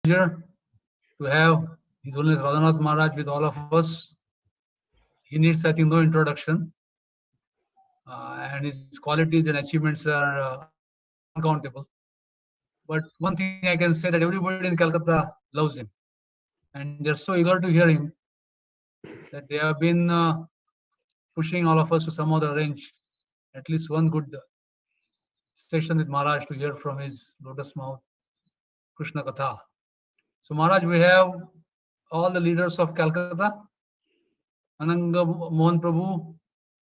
pleasure to have His Holiness Radhanath Maharaj with all of us. He needs, I think, no introduction, and his qualities and achievements are uncountable. But one thing I can say that everybody in Calcutta loves him, and they're so eager to hear him that they have been pushing all of us to somehow arrange at least one good session with Maharaj to hear from his lotus mouth Krishna Katha. So, Maharaj, we have all the leaders of Calcutta, Ananga Mohan Prabhu,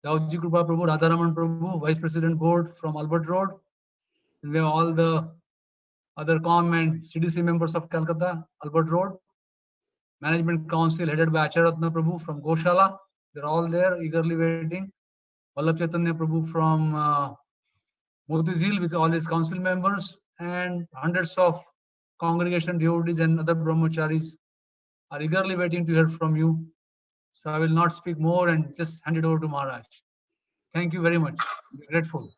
Daoji Krupa Prabhu, Radharaman Prabhu, Vice President Board from Albert Road. And we have all the other COM and CDC members of Calcutta, Albert Road. Management Council headed by Acharatna Prabhu from Goshala. They're all there, eagerly waiting. Vallabh Chaitanya Prabhu from Motizil with all his council members, and hundreds of congregation devotees and other brahmacharis are eagerly waiting to hear from you. So I will not speak more and just hand it over to Maharaj. Thank you very much. We're grateful.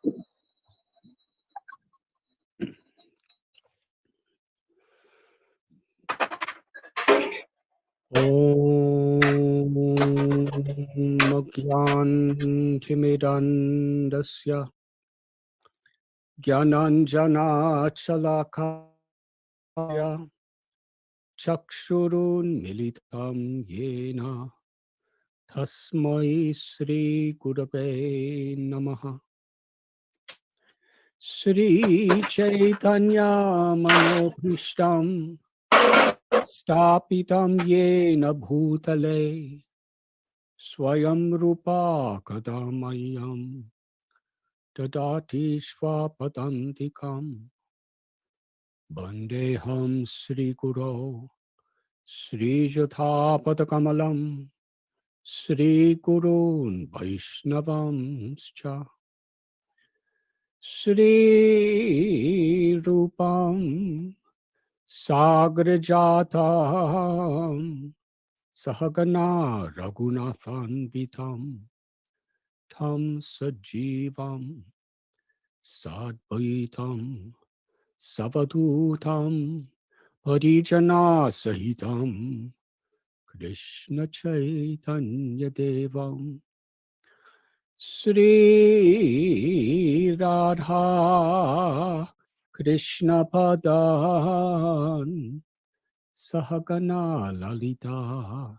Mokyantimidandasya Gyananjanachalakaya Chakshurun militam yena Tasmai Sri Gurave Namaha. Sri Chaitanya Manobhishtam Stapitam Yena Bhutale Swayam Rupa Kadamayam Dadati Swapadantikam Bandeham Sri Guru Sri Jathapadakamalam Sri Gurun Vaishnavamscha Sri Rupam Sagrajatam Sahagana Raghunathan Vitam Tam Sajivam Sadvaitam Savadutam Parijana Sahitam Krishna Chaitanya Devam Sri Radha Krishna Padan Sahagana Lalita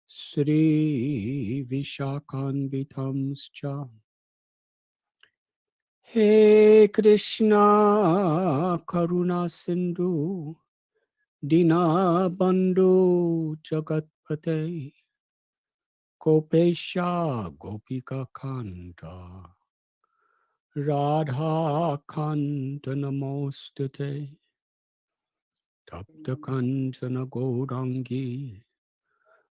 Sri Vishakanvitamscha He Krishna Karuna Sindhu Dina Bandhu Jagatpate Gopesha Gopika Kanta Radha Kanta Namostate Tapta Kanchana Gaurangi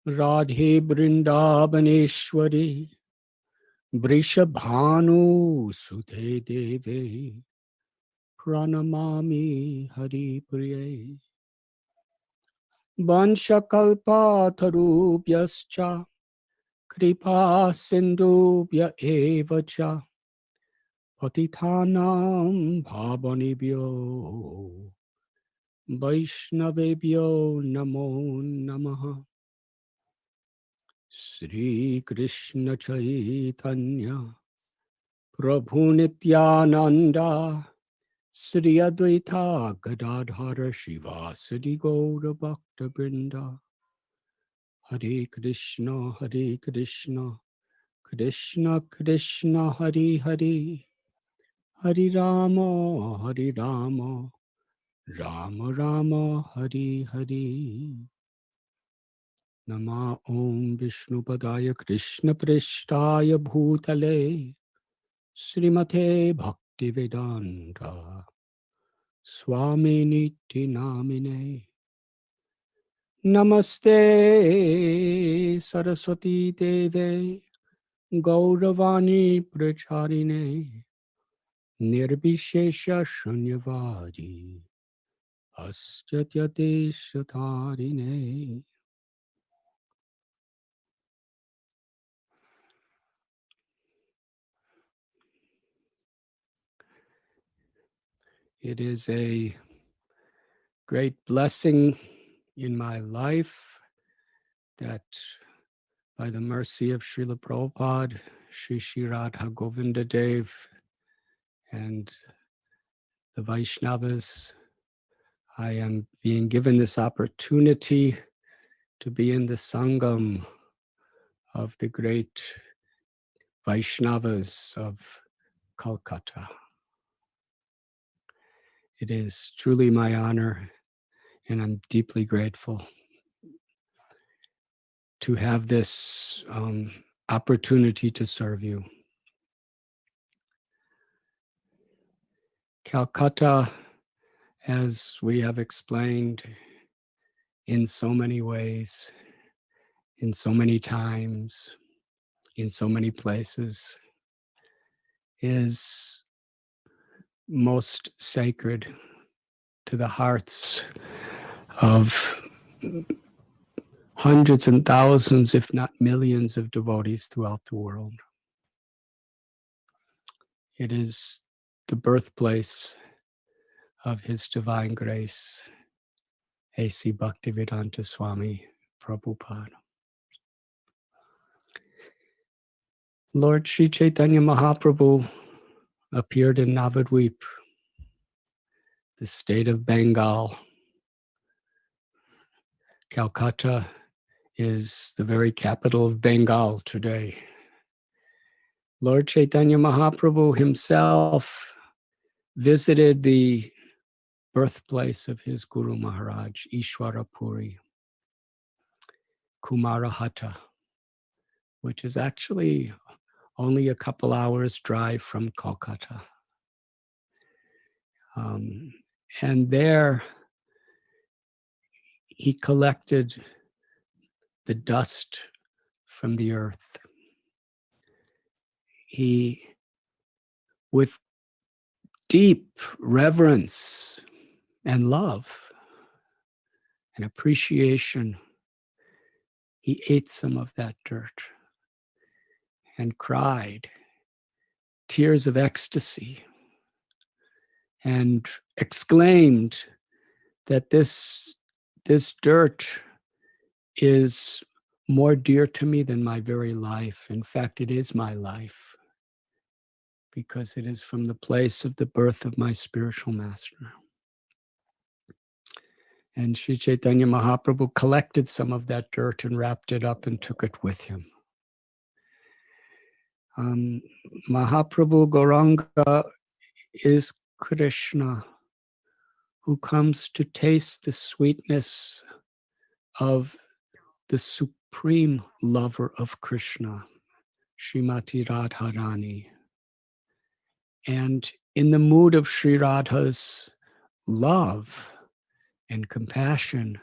Radhe Brindavaneshwari Vrishabhanu Sute Deve Pranamami Hari Priye Vanshakalpa Tarubhyascha Kripa Sindhubhya Evacha Patitanam Bhavanibhyo Vaishnavebhyo Namo Namaha Sri Krishna Chaitanya Prabhu Nityananda Sri Advaita Gadadhara Shivasadi Gaura Bhakta Vrinda Hare Krishna Krishna Krishna Hare Hare Hare Rama Rama Rama Hare Hare Nama Om Vishnu Padaya Krishna Prishtaya Bhutale Srimate Bhakti Vedanta Swami Niti Namine Namaste Saraswati Deve Gauravani Pracharine Nirbhishesha Shunyavadi Astatyate Shatarine. It is a great blessing in my life that by the mercy of Srila Prabhupada, Shri Radha Govinda Dev, and the Vaishnavas, I am being given this opportunity to be in the Sangam of the great Vaishnavas of Kolkata. It is truly my honor, and I'm deeply grateful to have this opportunity to serve you. Calcutta, as we have explained in so many ways, in so many times, in so many places, is most sacred to the hearts of hundreds and thousands, if not millions, of devotees throughout the world. It is the birthplace of His Divine Grace, A.C. Bhaktivedanta Swami Prabhupada. Lord Sri Chaitanya Mahaprabhu appeared in Navadvip, the state of Bengal. Calcutta is the very capital of Bengal today. Lord Chaitanya Mahaprabhu himself visited the birthplace of his Guru Maharaj, Ishwarapuri, Kumarahata, which is actually only a couple hours drive from Kolkata. And there he collected the dust from the earth. He, with deep reverence and love and appreciation, he ate some of that dirt and cried tears of ecstasy and exclaimed that this dirt is more dear to me than my very life. In fact, it is my life, because it is from the place of the birth of my spiritual master. And Sri Chaitanya Mahaprabhu collected some of that dirt and wrapped it up and took it with him. Mahaprabhu Gauranga is Krishna, who comes to taste the sweetness of the supreme lover of Krishna, Srimati Radharani. And in the mood of Sri Radha's love and compassion,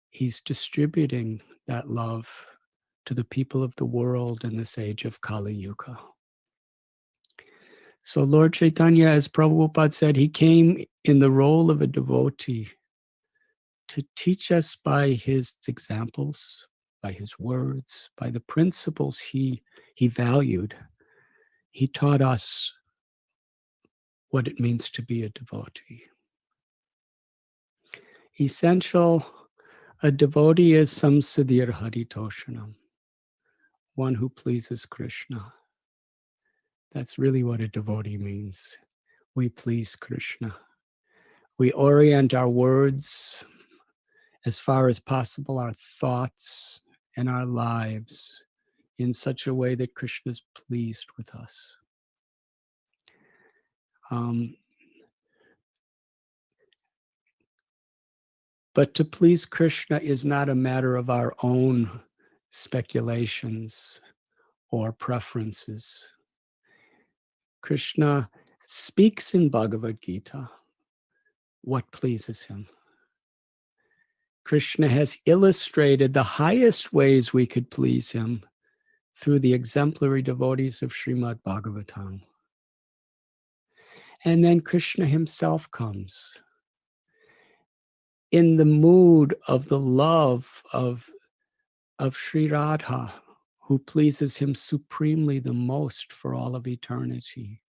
he's distributing that love to the people of the world in this age of Kali Yuga. So Lord Chaitanya, as Prabhupada said, he came in the role of a devotee to teach us by his examples, by his words, by the principles he valued. He taught us what it means to be a devotee. Essential, a devotee is samsadir haritoshanam, one who pleases Krishna. That's really what a devotee means. We please Krishna. We orient our words, as far as possible, our thoughts and our lives in such a way that Krishna is pleased with us. But to please Krishna is not a matter of our own speculations or preferences. Krishna speaks in Bhagavad Gita what pleases him. Krishna has illustrated the highest ways we could please him through the exemplary devotees of Srimad Bhagavatam. And then Krishna himself comes in the mood of the love of Sri Radha, who pleases him supremely the most for all of eternity,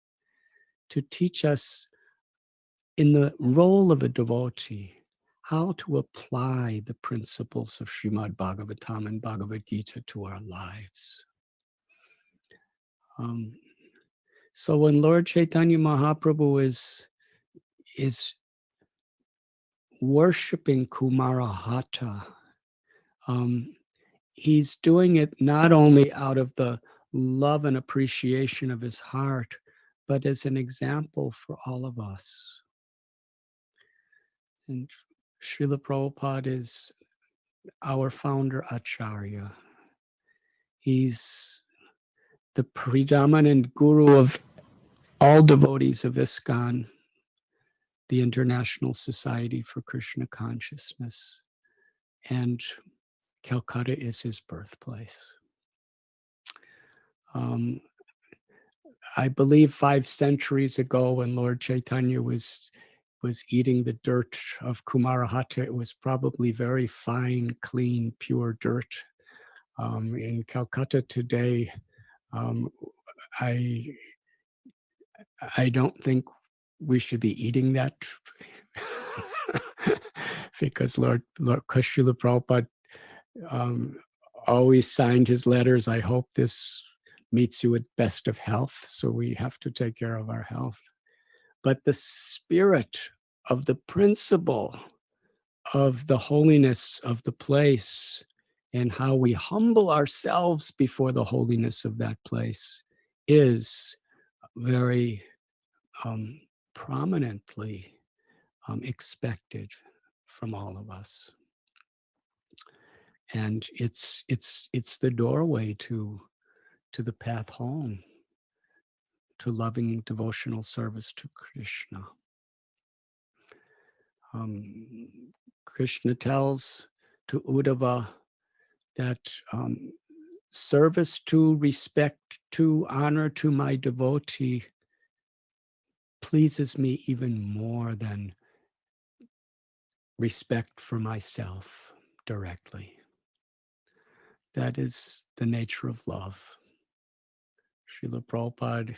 to teach us in the role of a devotee how to apply the principles of Srimad Bhagavatam and Bhagavad Gita to our lives. So when Lord Chaitanya Mahaprabhu is worshiping Kumarahata, he's doing it not only out of the love and appreciation of his heart, but as an example for all of us. And Srila Prabhupada is our founder Acharya. He's the predominant guru of all devotees of ISKCON, the International Society for Krishna Consciousness. And Calcutta is his birthplace. I believe 5 centuries ago, when Lord Chaitanya was eating the dirt of Kumarahata, it was probably very fine, clean, pure dirt. In Calcutta today, I don't think we should be eating that because Lord Srila Prabhupada always signed his letters, I hope this meets you with best of health. So we have to take care of our health. But the spirit of the principle of the holiness of the place and how we humble ourselves before the holiness of that place is very prominently expected from all of us. And it's the doorway to the path home, to loving devotional service to Krishna. Krishna tells to Uddhava that service to, respect to, honor to my devotee pleases me even more than respect for myself directly. That is the nature of love. Srila Prabhupada,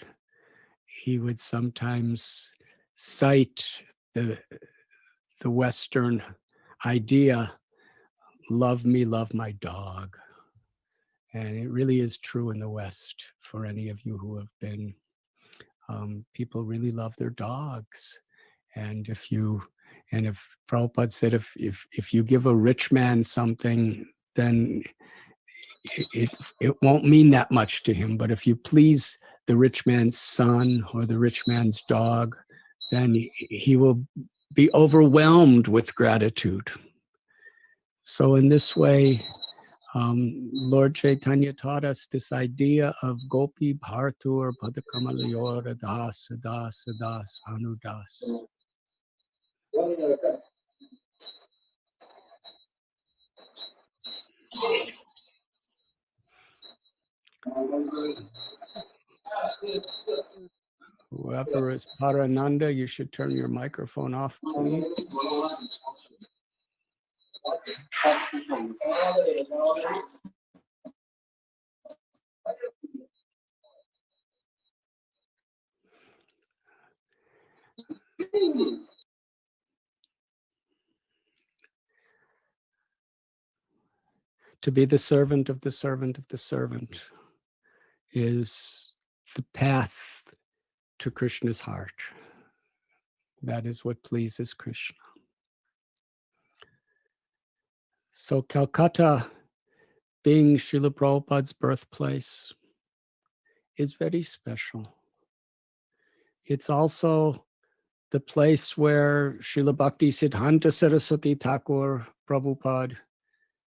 he would sometimes cite the Western idea, love me, love my dog. And it really is true in the West for any of you who have been. People really love their dogs. And if Prabhupada said, if you give a rich man something, then it won't mean that much to him. But if you please the rich man's son or the rich man's dog, then he will be overwhelmed with gratitude. So in this way, Lord Chaitanya taught us this idea of Gopi Bhartur Padakamalayora Das Das Das Anudas. Whoever is Parananda, you should turn your microphone off, please. To be the servant of the servant of the servant is the path to Krishna's heart. That is what pleases Krishna. So Calcutta, being Srila Prabhupada's birthplace, is very special. It's also the place where Srila Bhakti Siddhanta Saraswati Thakur Prabhupada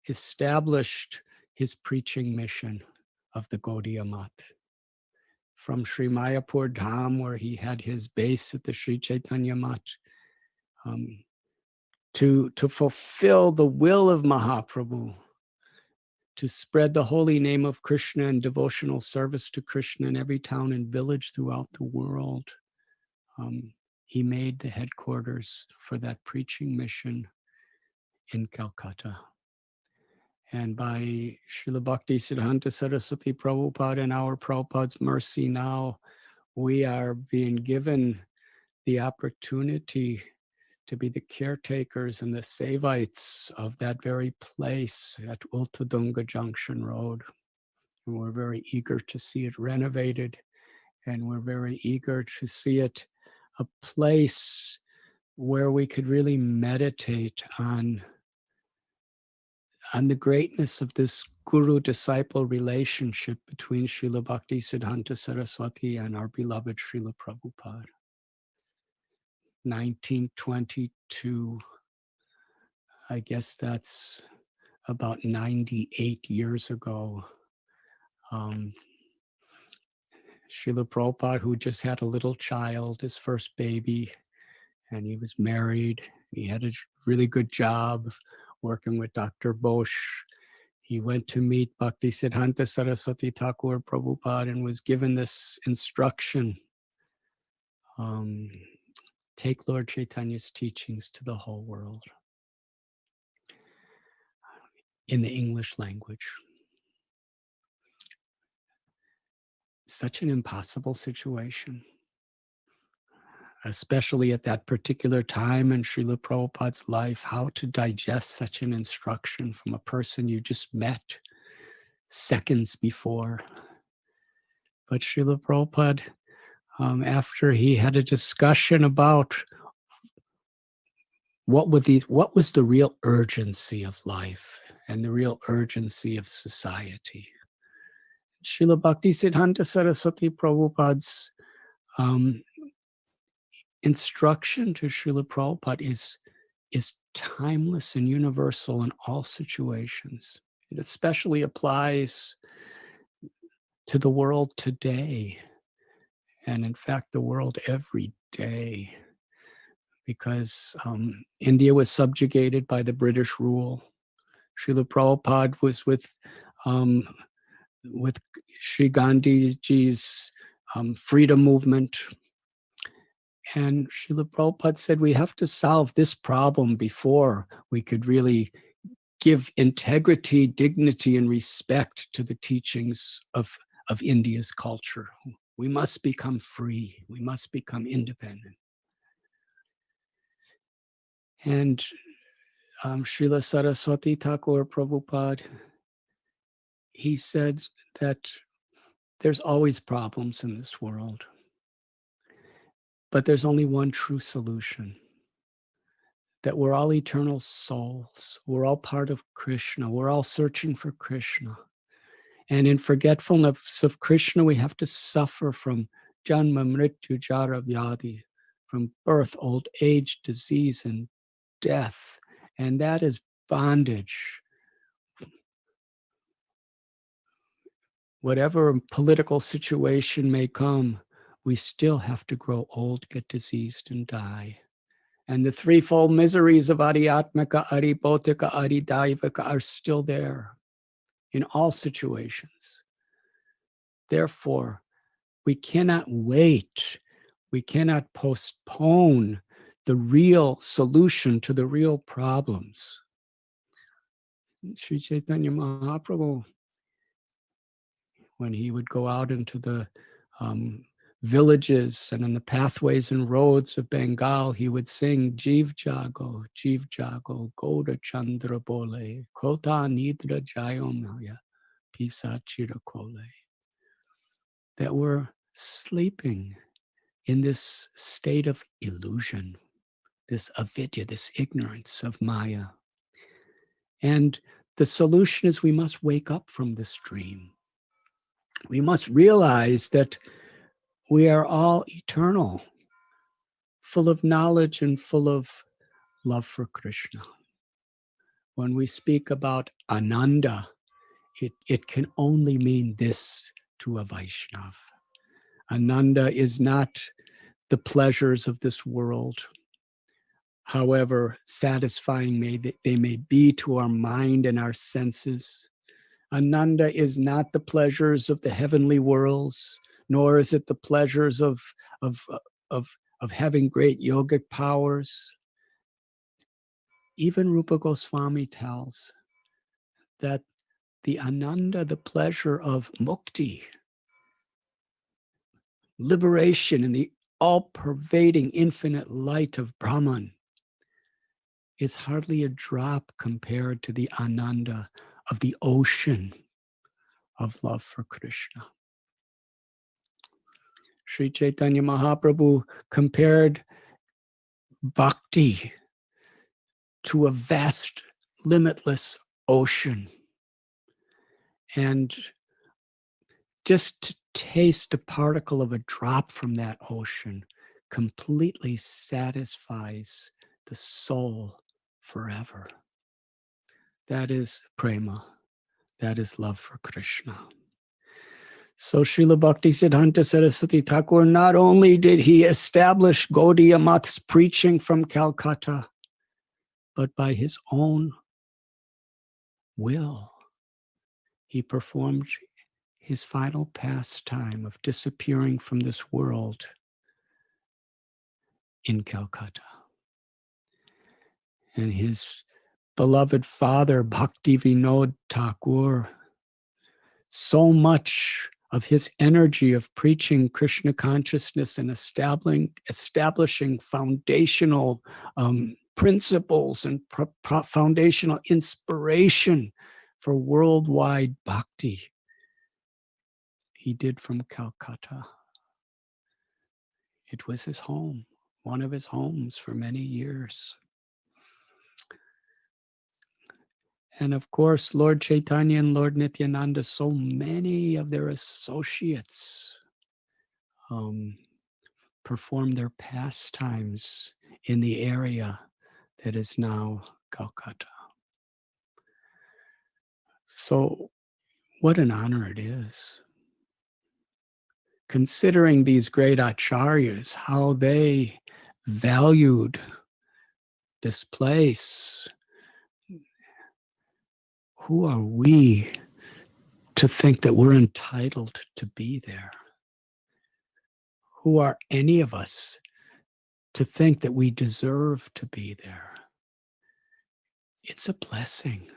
established his preaching mission of the Gaudiya Math. From Sri Mayapur Dham, where he had his base at the Sri Chaitanya Math, to fulfill the will of Mahaprabhu, to spread the holy name of Krishna and devotional service to Krishna in every town and village throughout the world. He made the headquarters for that preaching mission in Calcutta. And by Srila Bhakti Siddhanta Saraswati Prabhupada and our Prabhupada's mercy now, we are being given the opportunity to be the caretakers and the Sevites of that very place at Ultadunga Junction Road. And we're very eager to see it renovated, and we're very eager to see it a place where we could really meditate on the greatness of this guru-disciple relationship between Srila Bhaktisiddhanta Saraswati and our beloved Srila Prabhupada. 1922, I guess that's about 98 years ago. Srila Prabhupada, who just had a little child, his first baby, and he was married. He had a really good job working with Dr. Bosch. He went to meet Bhaktisiddhanta Saraswati Thakur Prabhupada and was given this instruction. Take Lord Chaitanya's teachings to the whole world in the English language. Such an impossible situation, especially at that particular time in Srila Prabhupada's life, how to digest such an instruction from a person you just met seconds before. But Srila Prabhupada, after he had a discussion about what was the real urgency of life and the real urgency of society, Srila Bhaktisiddhanta Saraswati Prabhupada's instruction to Srila Prabhupada is timeless and universal in all situations. It especially applies to the world today, and in fact, the world every day, because India was subjugated by the British rule. Srila Prabhupada was with Sri Gandhiji's freedom movement. And Srila Prabhupada said, we have to solve this problem before we could really give integrity, dignity, and respect to the teachings of India's culture. We must become free. We must become independent. And Srila Saraswati Thakur Prabhupada, he said that there's always problems in this world, but there's only one true solution. That we're all eternal souls. We're all part of Krishna. We're all searching for Krishna. And in forgetfulness of Krishna, we have to suffer from janma, mrityu, jara, vyadhi, from birth, old age, disease, and death. And that is bondage. Whatever political situation may come, we still have to grow old, get diseased, and die. And the threefold miseries of Adhyatmika, Adhibhautika, Adhidaivika are still there in all situations. Therefore, we cannot wait. We cannot postpone the real solution to the real problems. Sri Chaitanya Mahaprabhu, when he would go out into the villages and in the pathways and roads of Bengal, he would sing Jeev Jago, Goda Chandra Bole, Kota Nidra Jayomaya, Pisa Chirakole. That we're sleeping in this state of illusion, this avidya, this ignorance of Maya. And the solution is we must wake up from this dream. We must realize that we are all eternal, full of knowledge and full of love for Krishna. When we speak about Ananda, it can only mean this to a Vaishnava. Ananda is not the pleasures of this world, however satisfying they may be to our mind and our senses. Ananda is not the pleasures of the heavenly worlds, nor is it the pleasures of having great yogic powers. Even Rupa Goswami tells that the Ananda, the pleasure of mukti, liberation in the all-pervading infinite light of Brahman, is hardly a drop compared to the ananda of the ocean of love for Krishna. Sri Chaitanya Mahaprabhu compared bhakti to a vast, limitless ocean. And just to taste a particle of a drop from that ocean completely satisfies the soul forever. That is prema. That is love for Krishna. So Srila Bhaktisiddhanta Saraswati Thakur, not only did he establish Gaudiya Math's preaching from Calcutta, but by his own will, he performed his final pastime of disappearing from this world in Calcutta. And his beloved father, Bhakti Vinod Thakur, so much of his energy of preaching Krishna consciousness and establishing foundational principles and foundational inspiration for worldwide bhakti, he did from Calcutta. It was his home, one of his homes for many years. And of course, Lord Chaitanya and Lord Nityananda, so many of their associates performed their pastimes in the area that is now Calcutta. So what an honor it is. Considering these great acharyas, how they valued this place, who are we to think that we're entitled to be there? Who are any of us to think that we deserve to be there? It's a blessing.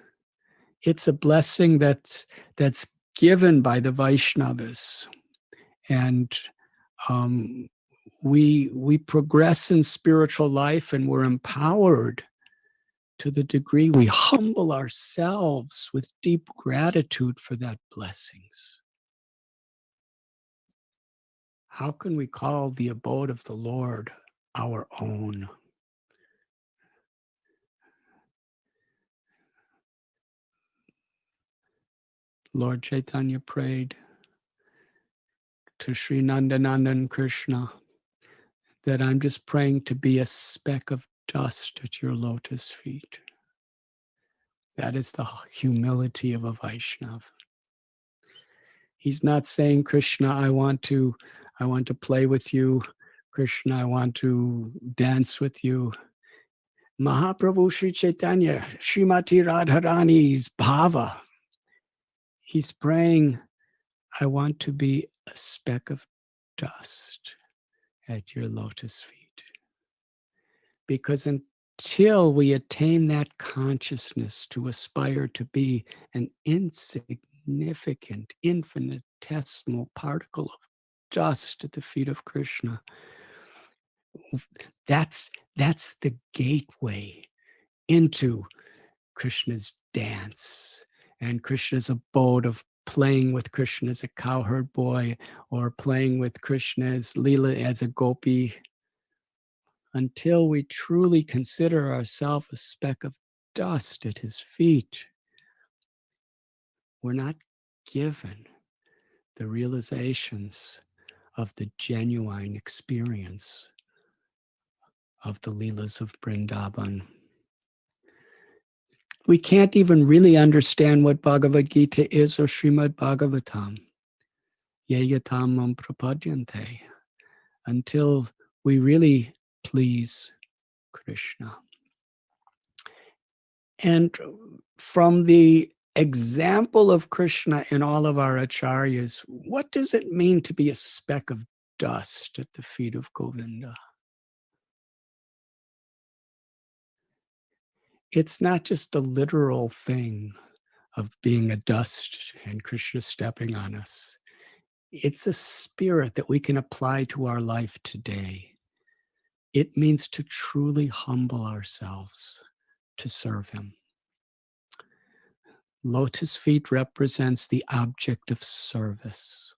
It's a blessing that's given by the Vaishnavas. And we progress in spiritual life, and we're empowered to the degree we humble ourselves with deep gratitude for that blessings. How can we call the abode of the Lord our own? Lord Chaitanya prayed to Sri Nandanandan Krishna that I'm just praying to be a speck of dust at your lotus feet. That is the humility of a Vaishnava. He's not saying, Krishna, I want to play with you. Krishna, I want to dance with you. Mahaprabhu Sri Chaitanya, Srimati Radharani's bhava. He's praying, I want to be a speck of dust at your lotus feet. Because until we attain that consciousness to aspire to be an insignificant, infinitesimal particle of dust at the feet of Krishna, that's the gateway into Krishna's dance and Krishna's abode of playing with Krishna as a cowherd boy or playing with Krishna's Leela as a gopi. Until we truly consider ourselves a speck of dust at his feet, we're not given the realizations of the genuine experience of the Leelas of Vrindavan. We can't even really understand what Bhagavad Gita is or Srimad Bhagavatam, Yayatamam prapadyante, until we really please Krishna. And from the example of Krishna in all of our acharyas, what does it mean to be a speck of dust at the feet of Govinda? It's not just the literal thing of being a dust and Krishna stepping on us. It's a spirit that we can apply to our life today. It means to truly humble ourselves to serve him. Lotus feet represents the object of service.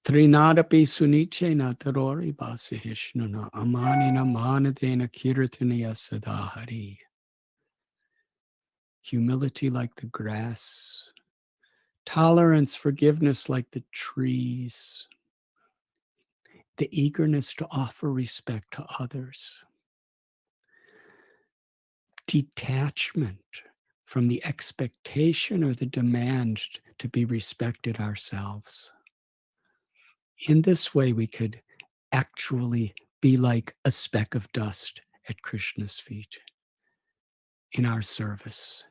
Trinadapi sunichena tarori basihishnuna amanina manadena kirtaniya sadahari. Humility like the grass, tolerance, forgiveness like the trees, the eagerness to offer respect to others, detachment from the expectation or the demand to be respected ourselves. In this way, we could actually be like a speck of dust at Krishna's feet in our service.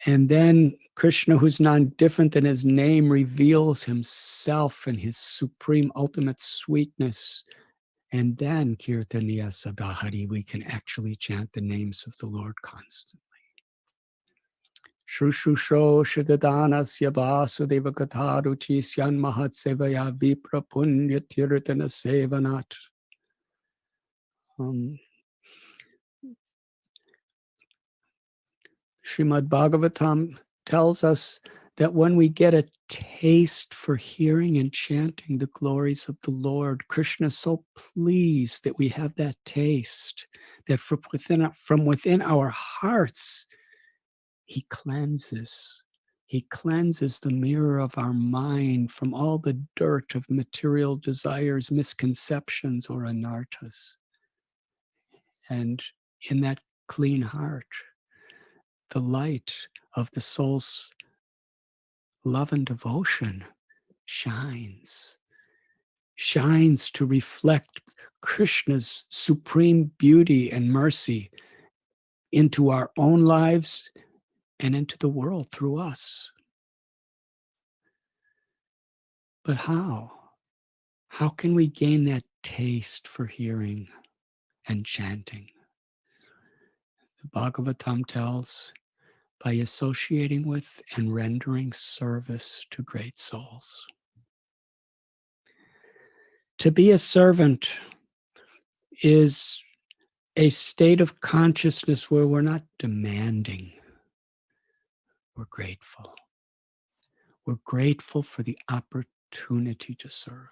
And then Krishna, who's not different than his name, reveals himself and his supreme ultimate sweetness. And then Kirtaniya Sadahari, we can actually chant the names of the Lord constantly. Shrushusho Shadadanasya Vasudeva Katharuchi Syan Mahat Sevaya Vipra Punya Tirtana Sevanat. Srimad Bhagavatam tells us that when we get a taste for hearing and chanting the glories of the Lord, Krishna is so pleased that we have that taste, that from within our hearts, he cleanses. He cleanses the mirror of our mind from all the dirt of material desires, misconceptions, or anarthas. And in that clean heart, the light of the soul's love and devotion shines to reflect Krishna's supreme beauty and mercy into our own lives and into the world through us. But how? How can we gain that taste for hearing and chanting? The Bhagavatam tells, by associating with and rendering service to great souls. To be a servant is a state of consciousness where we're not demanding, we're grateful. We're grateful for the opportunity to serve.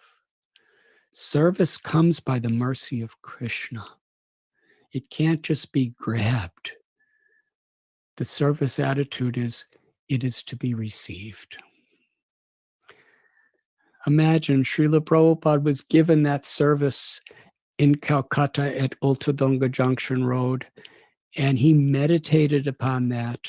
Service comes by the mercy of Krishna. It can't just be grabbed. The service attitude is, it is to be received. Imagine Srila Prabhupada was given that service in Calcutta at Ultadonga Junction Road, and he meditated upon that.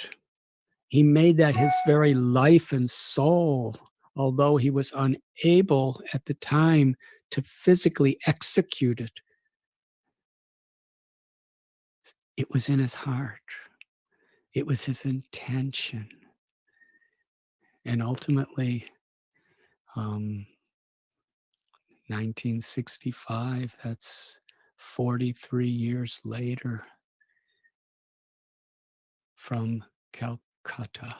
He made that his very life and soul, although he was unable at the time to physically execute it. It was in his heart. It was his intention. And ultimately, 1965, that's 43 years later from Calcutta.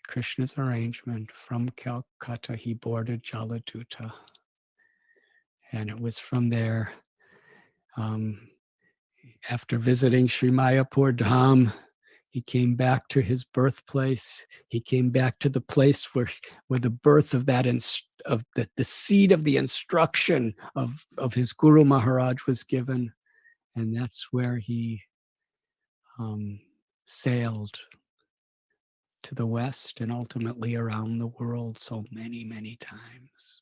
Krishna's arrangement, from Calcutta, he boarded Jaladuta. And it was from there, after visiting Sri Mayapur Dham, he came back to his birthplace. He came back to the place where the birth of that, the seed of the instruction of his Guru Maharaj was given. And that's where he sailed to the West and ultimately around the world so many, many times.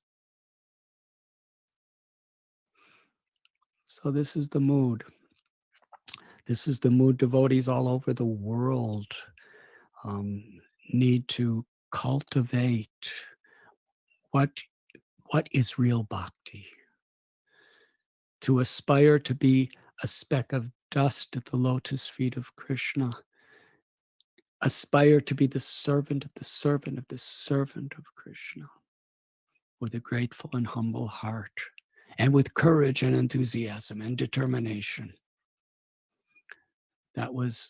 So this is the mood. This is the mood devotees all over the world need to cultivate. What is real bhakti? To aspire to be a speck of dust at the lotus feet of Krishna. Aspire to be the servant of the servant of the servant of Krishna, with a grateful and humble heart, and with courage and enthusiasm and determination. That was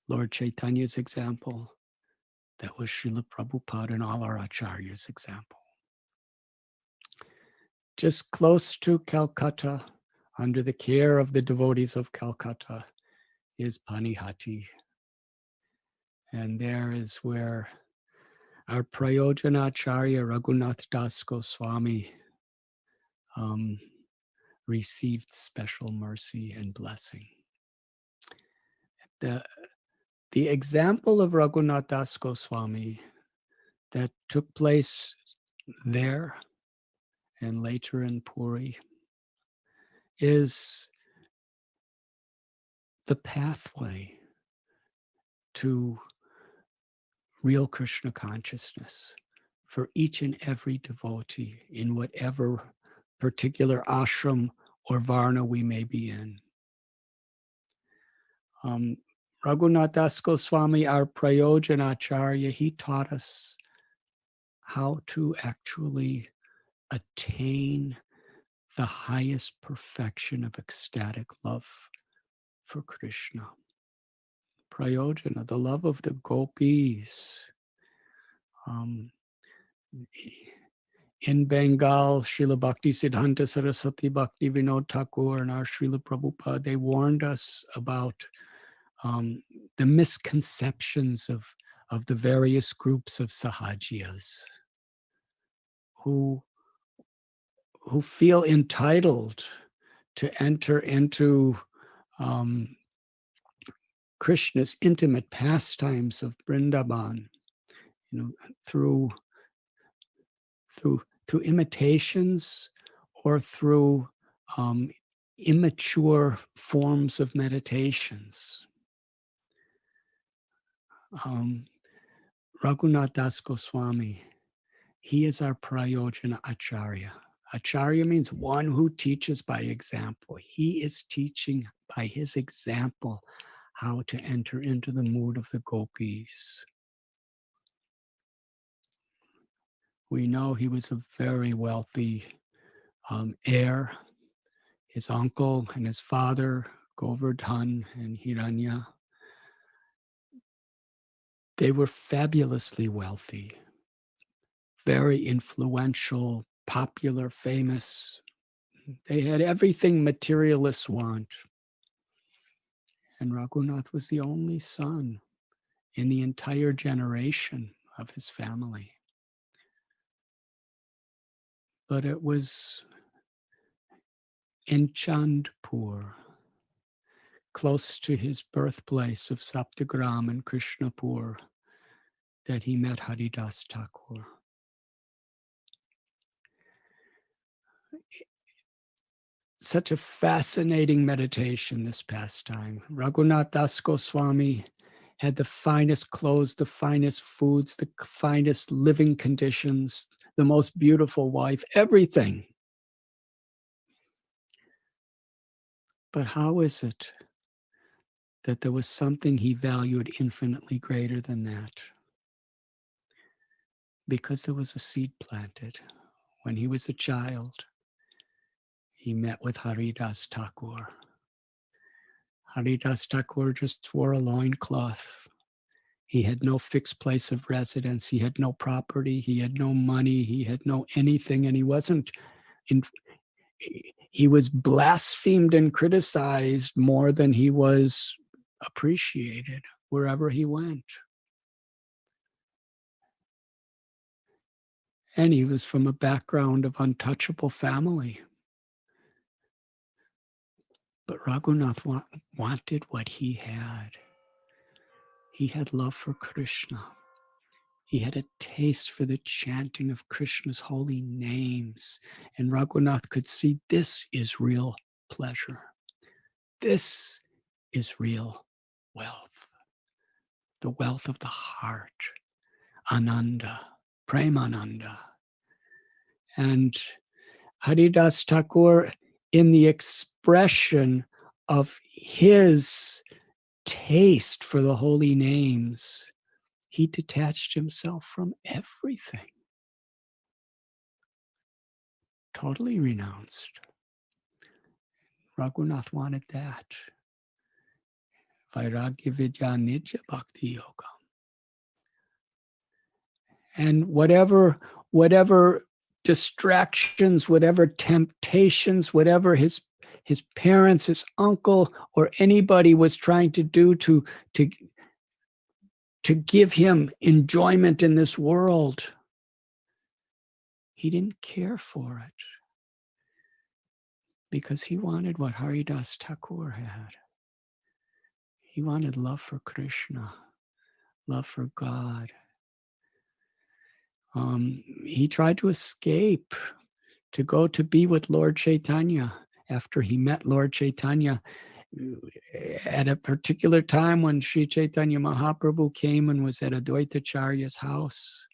Lord Chaitanya's example. That was Srila Prabhupada and all our acharyas' example. just close to Calcutta, under the care of the devotees of Calcutta, is Panihati. And there is where our Prayojanacharya Raghunath Das Goswami received special mercy and blessing. The example of Raghunath Das Goswami that took place there and later in Puri is the pathway to real Krishna consciousness for each and every devotee in whatever particular ashram or varna we may be in. Raghunath Das Goswami, our Prayojanacharya, he taught us how to actually attain the highest perfection of ecstatic love for Krishna. Prayojana, the love of the gopis. In Bengal, Srila Bhakti Siddhanta Saraswati Bhakti Vinod Thakur and our Srila Prabhupada, they warned us about the misconceptions of the various groups of sahajiyas who feel entitled to enter into Krishna's intimate pastimes of Vrindavan, through imitations or through immature forms of meditations. Raghunath Das Goswami, he is our Prayojana Acharya. Acharya means one who teaches by example. He is teaching by his example how to enter into the mood of the gopis. We know he was a very wealthy heir. His uncle and his father, Govardhan and Hiranya, they were fabulously wealthy, very influential, popular, famous. They had everything materialists want. And Raghunath was the only son in the entire generation of his family. But it was in Chandpur, close to his birthplace of Saptagram and Krishnapur, that he met Haridas Thakur. Such a fascinating meditation this past time. Raghunath Das Goswami had the finest clothes, the finest foods, the finest living conditions, the most beautiful wife, everything. But how is it that there was something he valued infinitely greater than that? Because there was a seed planted. When he was a child, he met with Haridas Thakur. Haridas Thakur just wore a loincloth. He had no fixed place of residence. He had no property. He had no money. He had no anything. And he was blasphemed and criticized more than he was appreciated wherever he went. And he was from a background of untouchable family. But Raghunath wanted what he had. He had love for Krishna. He had a taste for the chanting of Krishna's holy names. And Raghunath could see this is real pleasure. This is real wealth. The wealth of the heart. Ananda, Premananda. And Haridas Thakur, in the expression of his taste for the holy names, he detached himself from everything. Totally renounced. Raghunath wanted that. Vairagya Vidya Nitya Bhakti Yoga. And whatever distractions, whatever temptations, whatever his parents, his uncle, or anybody was trying to do to give him enjoyment in this world. He didn't care for it because he wanted what Haridas Thakur had. He wanted love for Krishna, love for God. He tried to escape, to go to be with Lord Chaitanya. After he met Lord Chaitanya, at a particular time when Sri Chaitanya Mahaprabhu came and was at Advaitacharya's house,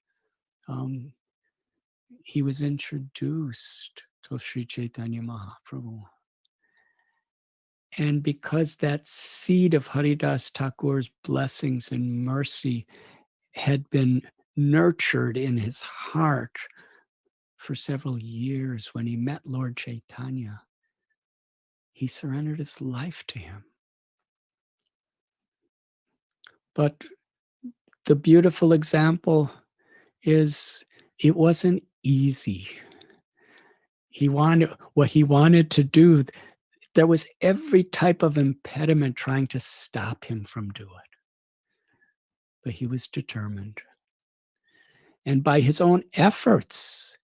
he was introduced to Sri Chaitanya Mahaprabhu. And because that seed of Haridas Thakur's blessings and mercy had been nurtured in his heart for several years, when he met Lord Chaitanya, he surrendered his life to him. But the beautiful example is it wasn't easy. What he wanted to do, there was every type of impediment trying to stop him from doing it. But he was determined. And by his own efforts,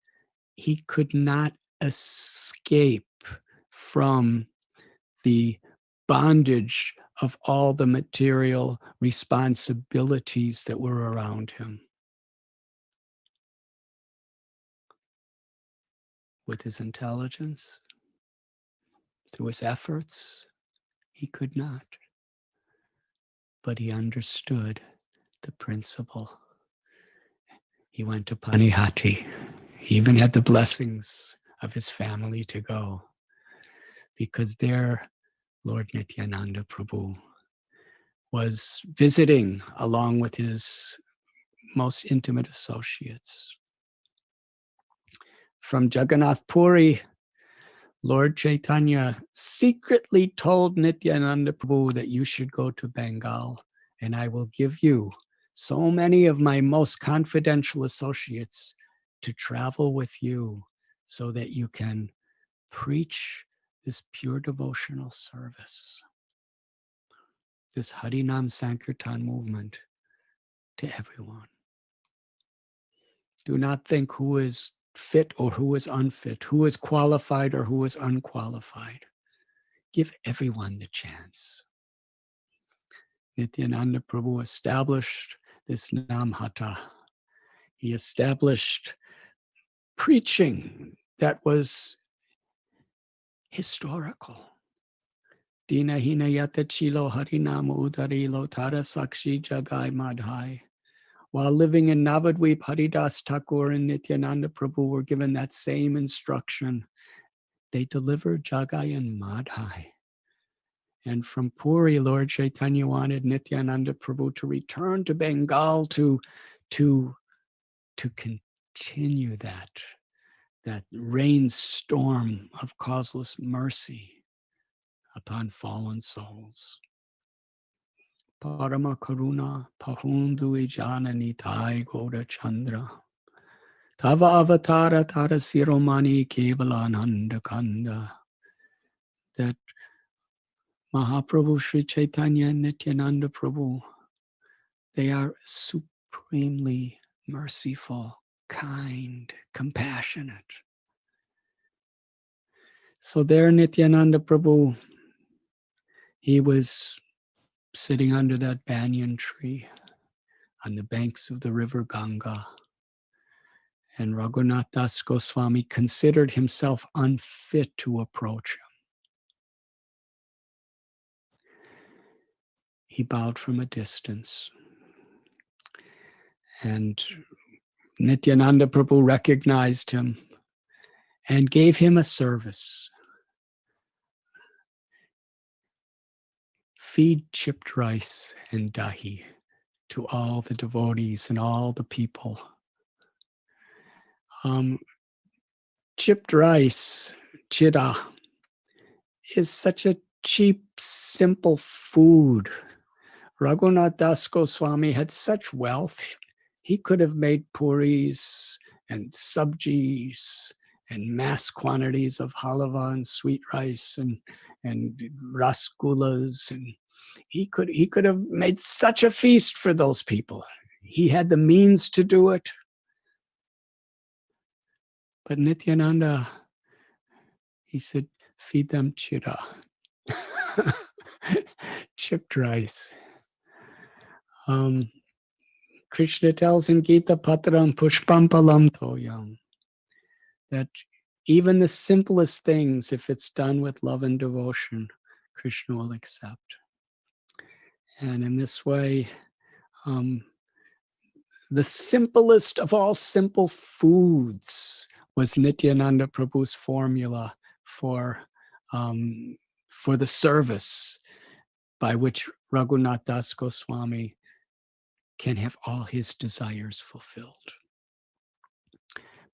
he could not escape from the bondage of all the material responsibilities that were around him. With his intelligence, through his efforts, he could not. But he understood the principle. He went to Panihati. He even had the blessings of his family to go, because there Lord Nityananda Prabhu was visiting along with his most intimate associates. From Jagannath Puri, Lord Chaitanya secretly told Nityananda Prabhu that you should go to Bengal, and I will give you so many of my most confidential associates to travel with you so that you can preach this pure devotional service, this Harinam Sankirtan movement to everyone. Do not think who is fit or who is unfit, who is qualified or who is unqualified. Give everyone the chance. Nityananda Prabhu established this Namhata. He established preaching that was historical. Dina hina yata chilo harinama udari lotara sakshi jagai madhai. While living in Navadvip, Haridas Thakur and Nityananda Prabhu were given that same instruction. They delivered Jagai and Madhai. And from Puri, Lord Chaitanya wanted Nityananda Prabhu to return to Bengal to continue that rainstorm of causeless mercy upon fallen souls. Parama Karuna Pahundu Ijana Nitai Goda Chandra Tava Avatara Tara Siromani Kevalananda Kanda. That Mahaprabhu Sri Chaitanya and Nityananda Prabhu, they are supremely merciful, kind, compassionate. So there Nityananda Prabhu, he was sitting under that banyan tree on the banks of the river Ganga. And Raghunath Das Goswami considered himself unfit to approach him. He bowed from a distance. And Nityananda Prabhu recognized him and gave him a service. Feed chipped rice and dahi to all the devotees and all the people. Chipped rice, chida, is such a cheap, simple food. Raghunath Das Goswami had such wealth. He could have made puris and sabjis and mass quantities of halava and sweet rice and rasgullas, and he could have made such a feast for those people. He had the means to do it. But Nityananda, he said, feed them chira, chipped rice. Krishna tells in Gita Patram Pushpampalam Toyam that even the simplest things, if it's done with love and devotion, Krishna will accept. And in this way, the simplest of all simple foods was Nityananda Prabhu's formula for the service by which Raghunath Das Goswami can have all his desires fulfilled.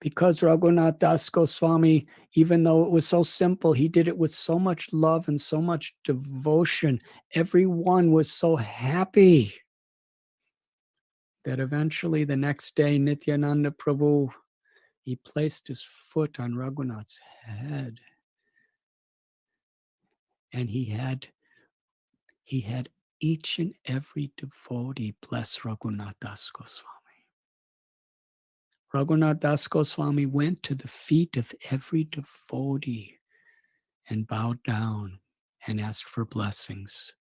Because Raghunath Das Goswami, even though it was so simple, he did it with so much love and so much devotion. Everyone was so happy that eventually the next day, Nityananda Prabhu, he placed his foot on Raghunath's head. And he had each and every devotee bless Raghunath Das Goswami. Raghunath Das Goswami went to the feet of every devotee and bowed down and asked for blessings.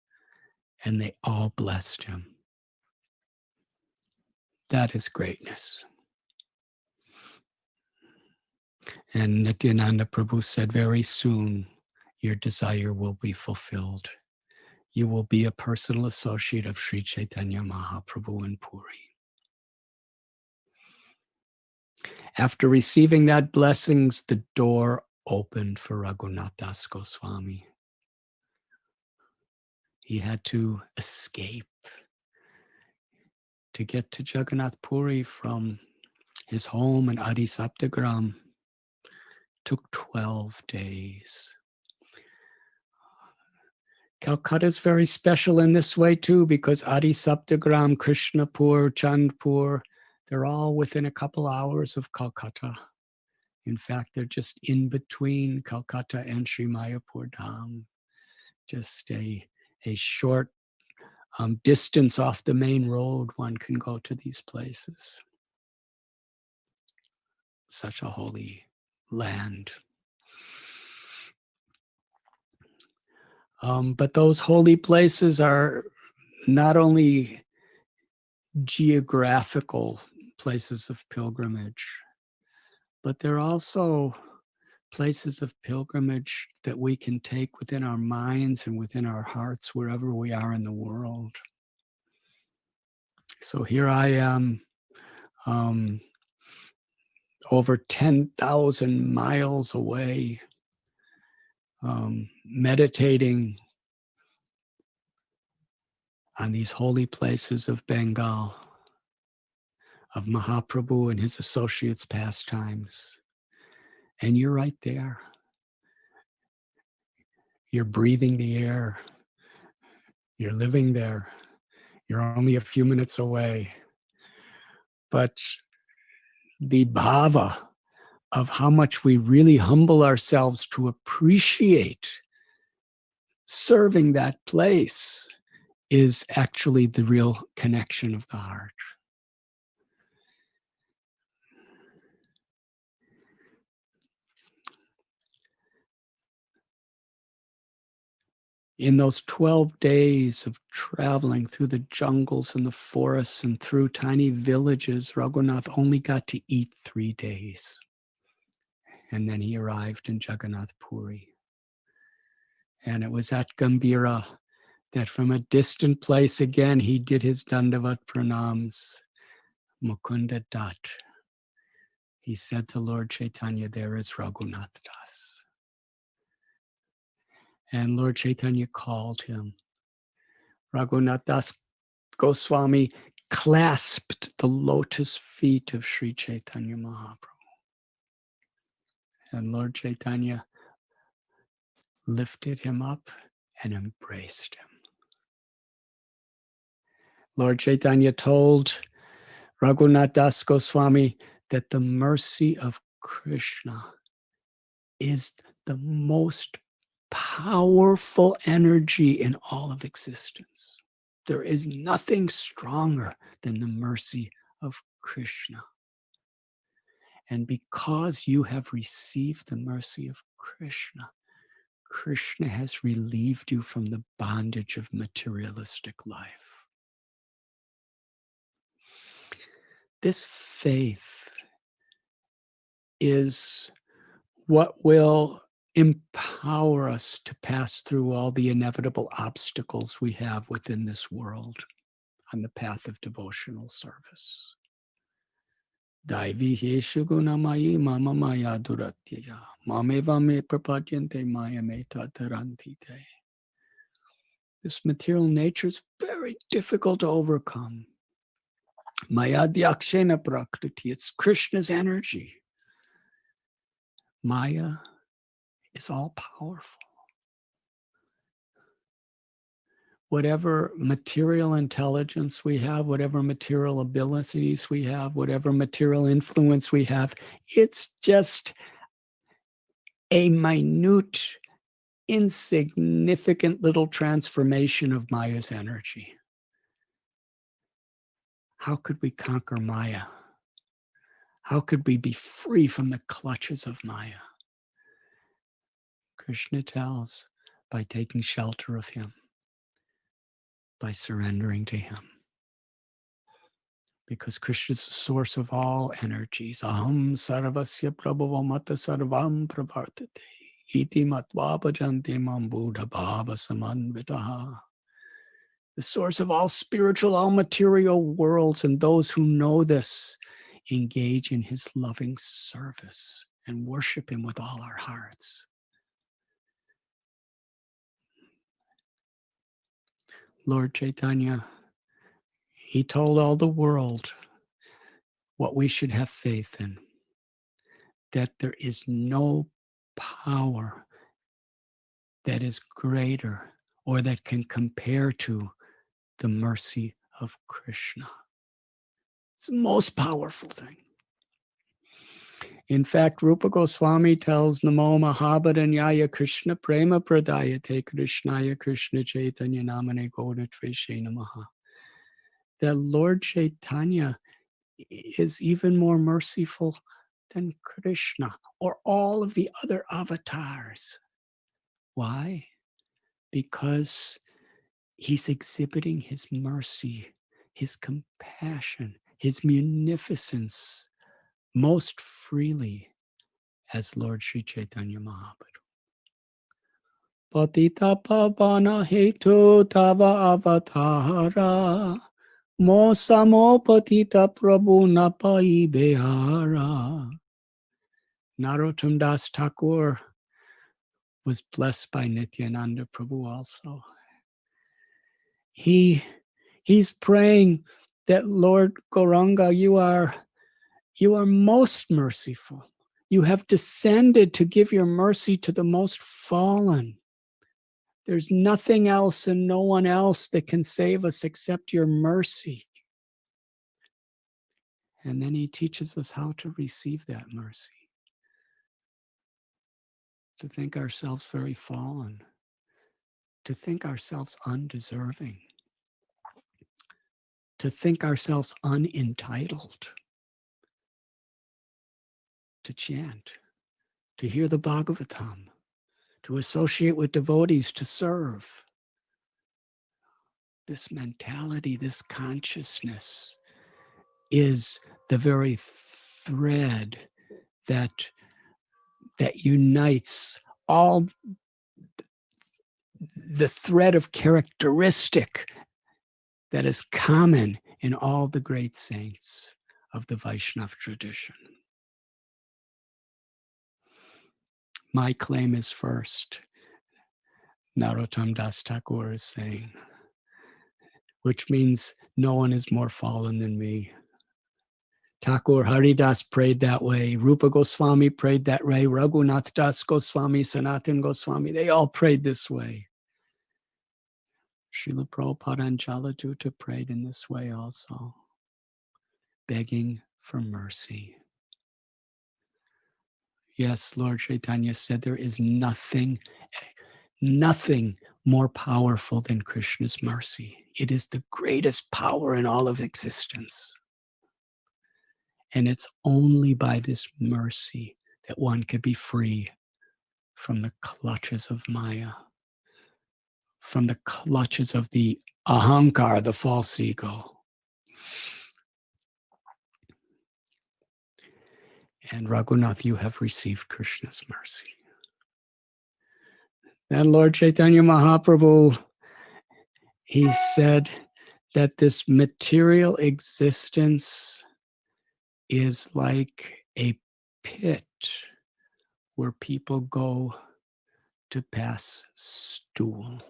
And they all blessed him. That is greatness. And Nityananda Prabhu said, very soon your desire will be fulfilled. You will be a personal associate of Sri Chaitanya Mahaprabhu in Puri. After receiving that blessings, the door opened for Raghunath Das Goswami. He had to escape to get to Jagannath Puri from his home in Adi Saptagram. Took 12 days. Calcutta is very special in this way too, because Adi Saptagram, Krishnapur, Chandpur, they're all within a couple hours of Calcutta. In fact, they're just in between Calcutta and Sri Mayapur Dham. Just a short distance off the main road, one can go to these places. Such a holy land. But those holy places are not only geographical places of pilgrimage, but they're also places of pilgrimage that we can take within our minds and within our hearts wherever we are in the world. So here I am, over 10,000 miles away, meditating on these holy places of Bengal, of Mahaprabhu and his associates' pastimes. And you're right there. You're breathing the air. You're living there. You're only a few minutes away. But the bhava of how much we really humble ourselves to appreciate serving that place is actually the real connection of the heart. In those 12 days of traveling through the jungles and the forests and through tiny villages, Raghunath only got to eat 3 days. And then he arrived in Jagannath Puri. And it was at Gambhira that from a distant place, again, he did his Dandavat Pranams. Mukunda Dat. He said to Lord Chaitanya, there is Raghunath Das. And Lord Chaitanya called him. Raghunath Das Goswami clasped the lotus feet of Sri Chaitanya Mahaprabhu. And Lord Chaitanya lifted him up and embraced him. Lord Chaitanya told Raghunath Das Goswami that the mercy of Krishna is the most powerful energy in all of existence. There is nothing stronger than the mercy of Krishna. And because you have received the mercy of Krishna, Krishna has relieved you from the bondage of materialistic life. This faith is what will empower us to pass through all the inevitable obstacles we have within this world on the path of devotional service. Daivi heshu gunamayi mama maya duratyaya mameva me prapadyante maya me tatarantite. This material nature is very difficult to overcome. Maya dyakshena prakriti. It's Krishna's energy. Maya is all powerful. Whatever material intelligence we have, whatever material abilities we have, whatever material influence we have, it's just a minute, insignificant little transformation of Maya's energy. How could we conquer Maya? How could we be free from the clutches of Maya? Krishna tells, by taking shelter of him, by surrendering to him. Because Krishna is the source of all energies. Aham sarvasya prabhavamata sarvam pravartate. Iti matva bhajanti mam buddha bhava samanvitaha. The source of all spiritual, all material worlds, and those who know this engage in his loving service and worship him with all our hearts. Lord Chaitanya, he told all the world what we should have faith in, that there is no power that is greater or that can compare to the mercy of Krishna. It's the most powerful thing. In fact, Rupa Goswami tells Namo Mahabharanyaya Krishna Prema Pradayate Krishnaya Krishna Chaitanya Namane Goda Tveshe Namaha. That Lord Chaitanya is even more merciful than Krishna or all of the other avatars. Why? Because he's exhibiting his mercy, his compassion, his munificence most freely as Lord Sri Chaitanya Mahaprabhu. Patita pavana hetu tava avatara mosamo patita prabhu napai behara. Narottam Das Thakur was blessed by Nityananda Prabhu also. He's praying that Lord Gauranga, you are most merciful. You have descended to give your mercy to the most fallen. There's nothing else and no one else that can save us except your mercy. And then he teaches us how to receive that mercy. To think ourselves very fallen. To think ourselves undeserving. To think ourselves unentitled. To chant. To hear the Bhagavatam. To associate with devotees, to serve. This mentality, this consciousness is the very thread that unites all the thread of characteristic that is common in all the great saints of the Vaishnava tradition. My claim is first, Narottam Das Thakur is saying, which means no one is more fallen than me. Thakur Haridas prayed that way. Rupa Goswami prayed that way. Raghunath Das Goswami, Sanatan Goswami, they all prayed this way. Srila Prabhupada and Jaladuta prayed in this way also, begging for mercy. Yes, Lord Chaitanya said there is nothing more powerful than Krishna's mercy. It is the greatest power in all of existence. And it's only by this mercy that one can be free from the clutches of Maya, from the clutches of the ahankar, the false ego. And Raghunath, you have received Krishna's mercy. Then Lord Chaitanya Mahaprabhu, he said that this material existence is like a pit where people go to pass stool.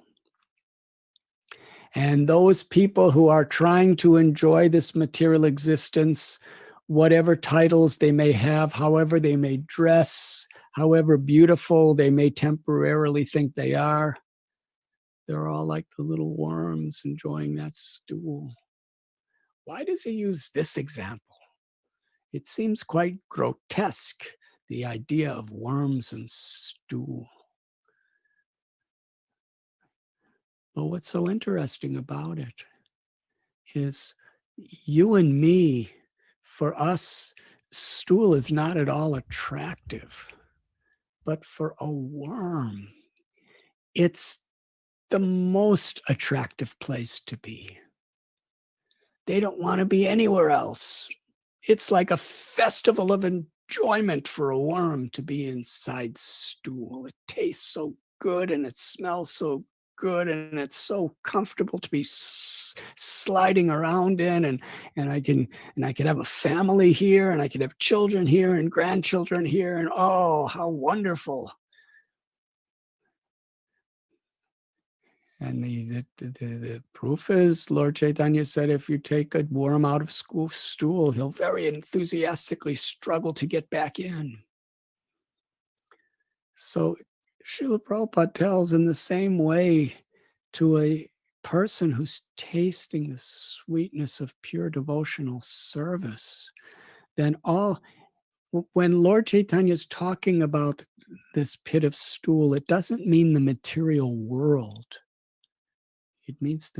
And those people who are trying to enjoy this material existence, whatever titles they may have, however they may dress, however beautiful they may temporarily think they are, they're all like the little worms enjoying that stool. Why does he use this example? It seems quite grotesque, the idea of worms and stool. But what's so interesting about it is you and me, for us, stool is not at all attractive. But for a worm, it's the most attractive place to be. They don't want to be anywhere else. It's like a festival of enjoyment for a worm to be inside stool. It tastes so good and it smells so good and it's so comfortable to be sliding around in, and I can have a family here, and I can have children here and grandchildren here, and oh, how wonderful. And the proof is, Lord Chaitanya said, if you take a worm out of stool, he'll very enthusiastically struggle to get back in. So Srila Prabhupada tells in the same way to a person who's tasting the sweetness of pure devotional service, then when Lord Chaitanya is talking about this pit of stool, it doesn't mean the material world. It means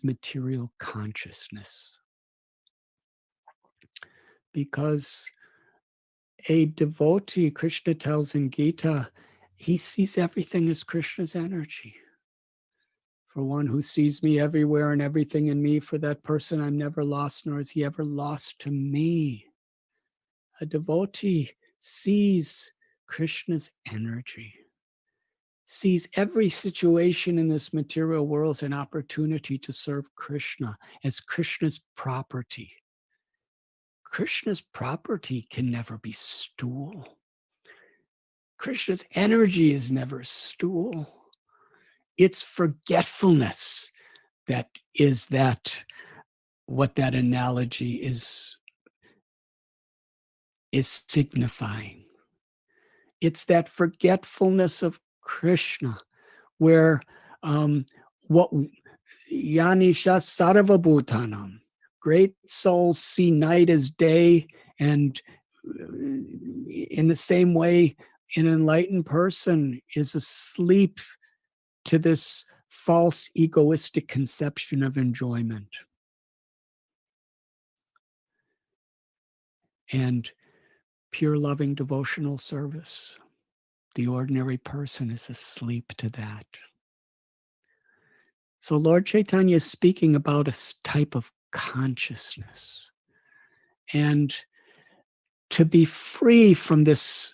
material consciousness. Because a devotee, Krishna tells in Gita, he sees everything as Krishna's energy. For one who sees me everywhere and everything in me, for that person I'm never lost, nor is he ever lost to me. A devotee sees Krishna's energy, sees every situation in this material world as an opportunity to serve Krishna, as Krishna's property. Krishna's property can never be stool. Krishna's energy is never stool. It's forgetfulness that is what that analogy is signifying. It's that forgetfulness of Krishna, where what Yanisha Sarvabhutanam, great souls see night as day, and in the same way, an enlightened person is asleep to this false egoistic conception of enjoyment. And pure loving devotional service, the ordinary person is asleep to that. So Lord Chaitanya is speaking about a type of consciousness. And to be free from this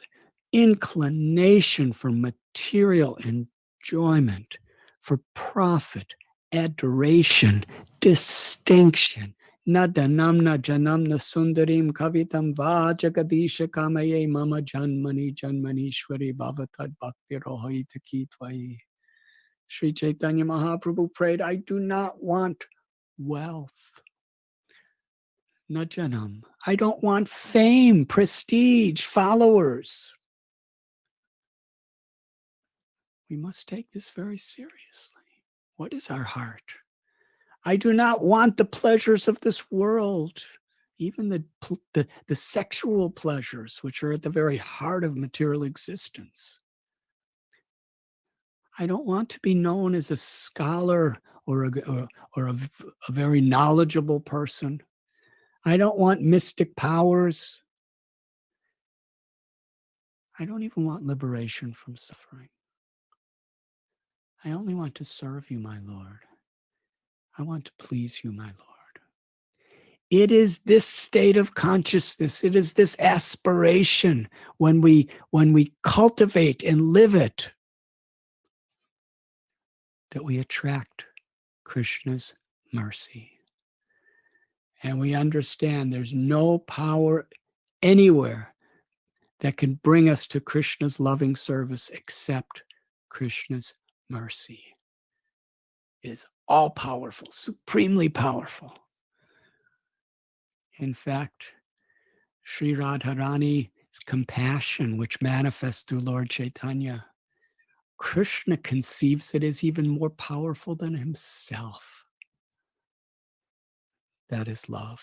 inclination for material enjoyment, for profit, adoration, distinction. Nadanamna janamna sundarim kavitam va jagadisha kamaye mama janmani janmanishwari bhavatad bhakti rohita kitvai. Sri Chaitanya Mahaprabhu prayed, I do not want wealth. Najanam. I don't want fame, prestige, followers. We must take this very seriously. What is our heart? I do not want the pleasures of this world. even the sexual pleasures, which are at the very heart of material existence. I don't want to be known as a scholar or a very knowledgeable person. I don't want mystic powers. I don't even want liberation from suffering. I only want to serve you, my Lord. I want to please you, my Lord. It is this state of consciousness, it is this aspiration when we cultivate and live it, that we attract Krishna's mercy. And we understand there's no power anywhere that can bring us to Krishna's loving service except Krishna's mercy. It is all powerful, supremely powerful. In fact, Sri Radharani's compassion, which manifests through Lord Chaitanya, Krishna conceives it as even more powerful than himself. That is love.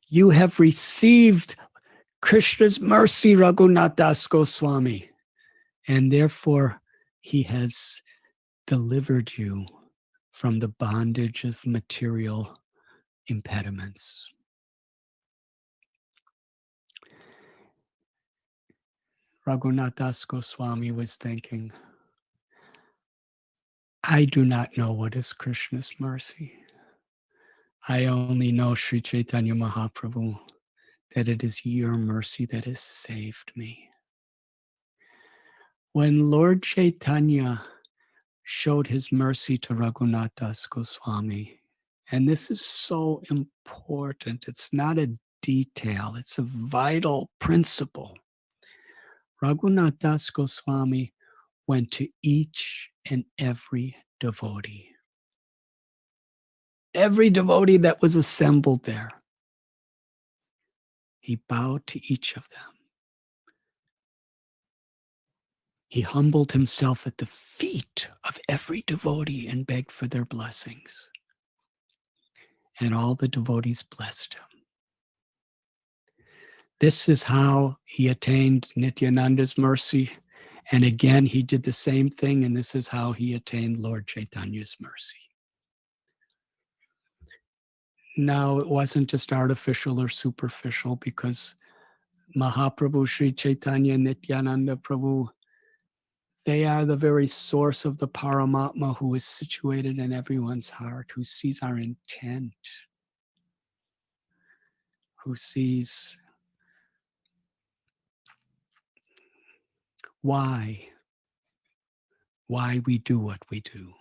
You have received Krishna's mercy, Raghunath Das Goswami, and therefore he has delivered you from the bondage of material impediments. Raghunath Das Goswami was thinking, I do not know what is Krishna's mercy. I only know, Sri Chaitanya Mahaprabhu, that it is your mercy that has saved me. When Lord Chaitanya showed his mercy to Raghunath Das Goswami, and this is so important, it's not a detail, it's a vital principle. Raghunath Das Goswami went to each and every devotee that was assembled there. He bowed to each of them. He humbled himself at the feet of every devotee and begged for their blessings. And all the devotees blessed him. This is how he attained Nityananda's mercy. And again, he did the same thing, and this is how he attained Lord Chaitanya's mercy. Now, it wasn't just artificial or superficial, because Mahaprabhu, Sri Chaitanya, Nityananda Prabhu, they are the very source of the Paramatma who is situated in everyone's heart, who sees our intent, who sees why we do what we do.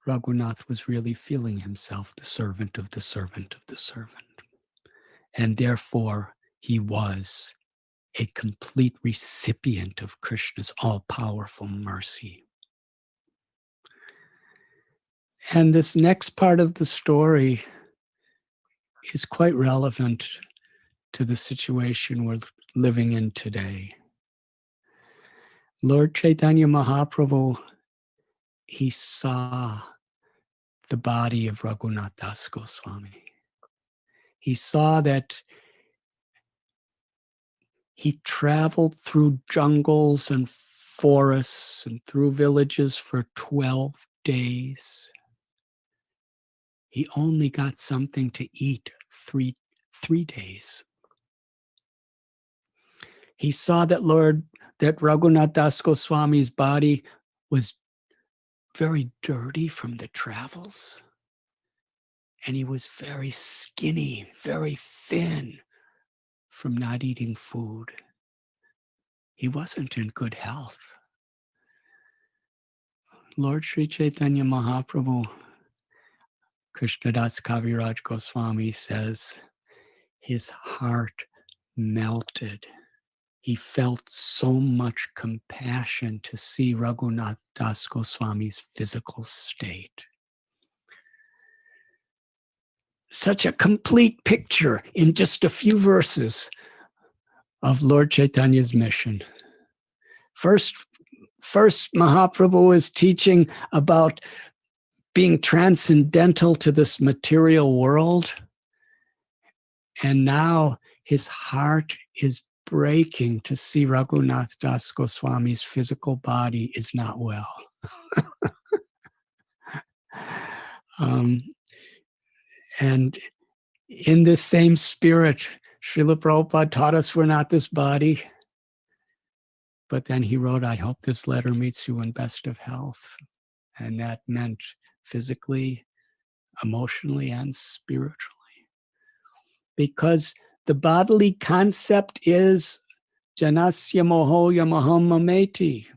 Raghunath was really feeling himself the servant of the servant of the servant. And therefore, he was a complete recipient of Krishna's all-powerful mercy. And this next part of the story is quite relevant to the situation we're living in today. Lord Chaitanya Mahaprabhu, he saw the body of Raghunath Das Goswami. He saw that he traveled through jungles and forests and through villages for 12 days. He only got something to eat three days. He saw that Raghunath Das Goswami's body was very dirty from the travels. And he was very skinny, very thin from not eating food. He wasn't in good health. Lord Sri Chaitanya Mahaprabhu, Krishnadas Kaviraj Goswami says, his heart melted. He felt so much compassion to see Raghunath Das Goswami's physical state. Such a complete picture in just a few verses of Lord Chaitanya's mission. First Mahaprabhu is teaching about being transcendental to this material world. And now his heart is breaking to see Raghunath Das Goswami's physical body is not well. And in this same spirit, Srila Prabhupada taught us we're not this body. But then he wrote, I hope this letter meets you in best of health. And that meant physically, emotionally, and spiritually. Because the bodily concept is Janasya Mohoya Mahamameti,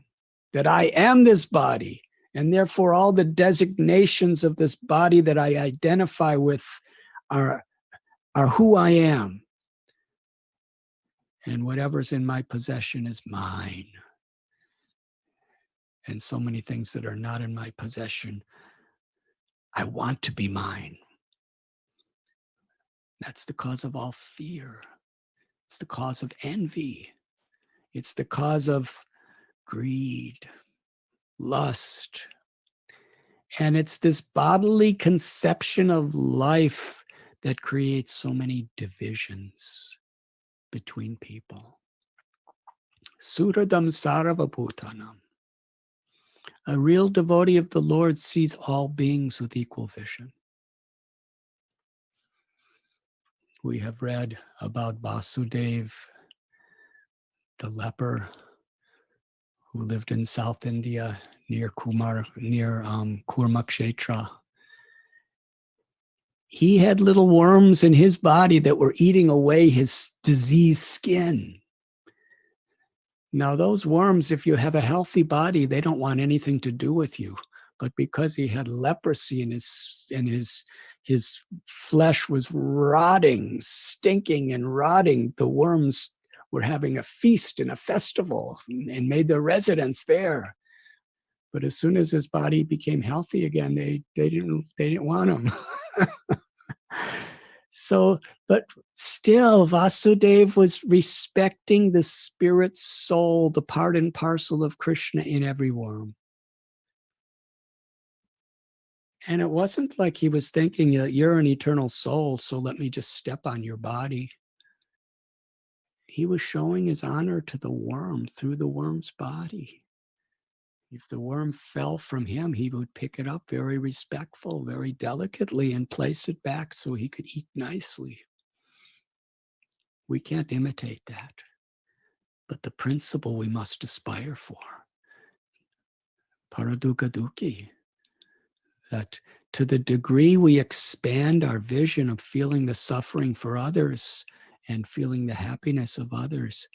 that I am this body. And therefore all the designations of this body that I identify with are who I am. And whatever's in my possession is mine. And so many things that are not in my possession, I want to be mine. That's the cause of all fear. It's the cause of envy. It's the cause of greed, lust. And it's this bodily conception of life that creates so many divisions between people. Suradam Sarvabhutanam. A real devotee of the Lord sees all beings with equal vision. We have read about Vasudeva, the leper who lived in South India near Kurmakshetra. He had little worms in his body that were eating away his diseased skin. Now those worms, if you have a healthy body, they don't want anything to do with you. But because he had leprosy and his flesh was rotting, stinking and rotting, the worms were having a feast and a festival and made their residence there. But as soon as his body became healthy again, they didn't want him. So, but still, Vasudeva was respecting the spirit soul, the part and parcel of Krishna in every worm. And it wasn't like he was thinking, you're an eternal soul, so let me just step on your body. He was showing his honor to the worm through the worm's body. If the worm fell from him, he would pick it up very respectful, very delicately, and place it back so he could eat nicely. We can't imitate that. But the principle we must aspire for, Paraduka Duki, that to the degree we expand our vision of feeling the suffering for others and feeling the happiness of others,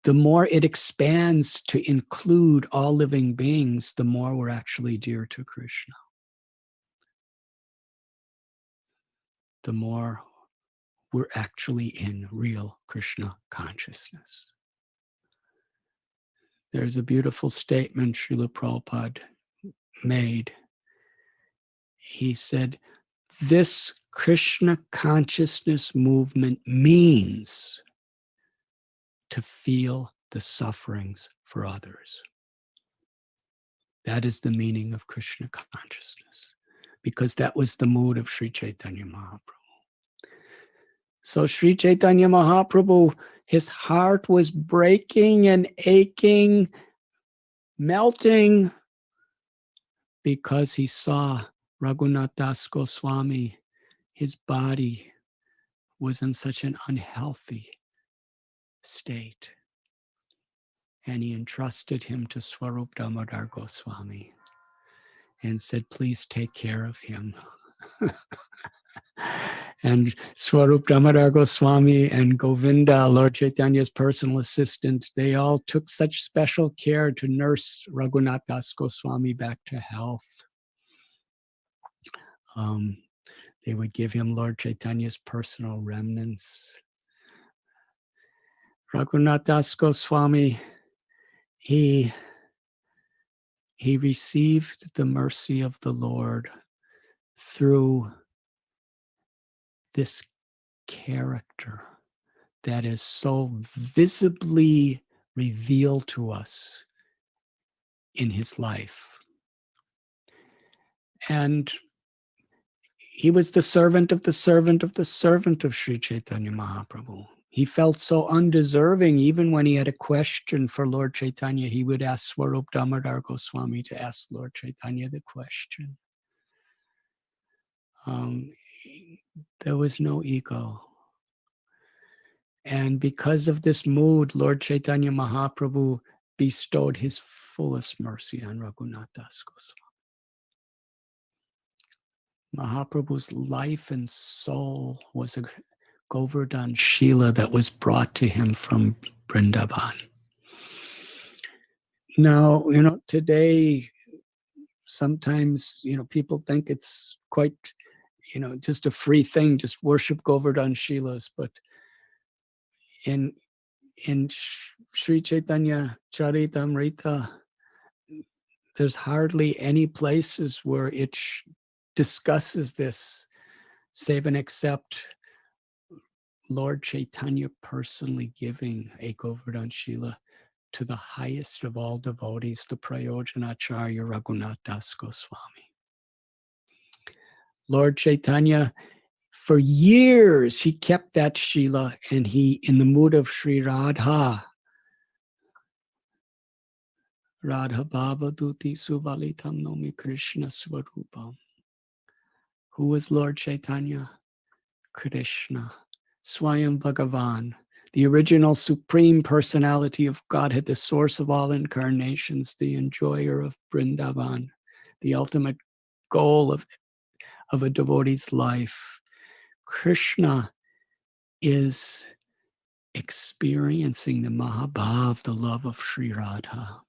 the more it expands to include all living beings, the more we're actually dear to Krishna. The more we're actually in real Krishna consciousness. There's a beautiful statement Srila Prabhupada made. He said, this Krishna consciousness movement means to feel the sufferings for others. That is the meaning of Krishna consciousness, because that was the mood of Sri Chaitanya Mahaprabhu. So Sri Chaitanya Mahaprabhu, his heart was breaking and aching, melting, because he saw Raghunath Das Goswami, his body was in such an unhealthy state. And he entrusted him to Swarup Damodar Goswami and said, please take care of him. And Swarup Damodar Goswami and Govinda, Lord Chaitanya's personal assistant, they all took such special care to nurse Raghunath Das Goswami back to health. They would give him Lord Chaitanya's personal remnants. Raghunath Das Goswami, he received the mercy of the Lord through this character that is so visibly revealed to us in his life. And he was the servant of the servant of the servant of Sri Chaitanya Mahaprabhu. He felt so undeserving. Even when he had a question for Lord Chaitanya, he would ask Swarup Damodar Goswami to ask Lord Chaitanya the question. There was no ego. And because of this mood, Lord Chaitanya Mahaprabhu bestowed his fullest mercy on Raghunath Das Goswami. Mahaprabhu's life and soul was a Govardhan Shila that was brought to him from Vrindavan. Now, today, sometimes, people think it's quite, just a free thing, just worship Govardhan Shilas. But in Sri Chaitanya Charitamrita, there's hardly any places where it discusses this, save and except Lord Chaitanya personally giving a Govardhan Shila to the highest of all devotees, the Prayojanacharya Raghunath Das Goswami. Lord Chaitanya, for years, he kept that Shila, and he, in the mood of Sri Radha Bhava Duti Suvalitam Nomi Krishna Swarupam. Who was Lord Chaitanya? Krishna, Swayam Bhagavan, the original supreme personality of Godhead, the source of all incarnations, the enjoyer of Vrindavan, the ultimate goal of a devotee's life. Krishna is experiencing the Mahabhav, the love of Sri Radha.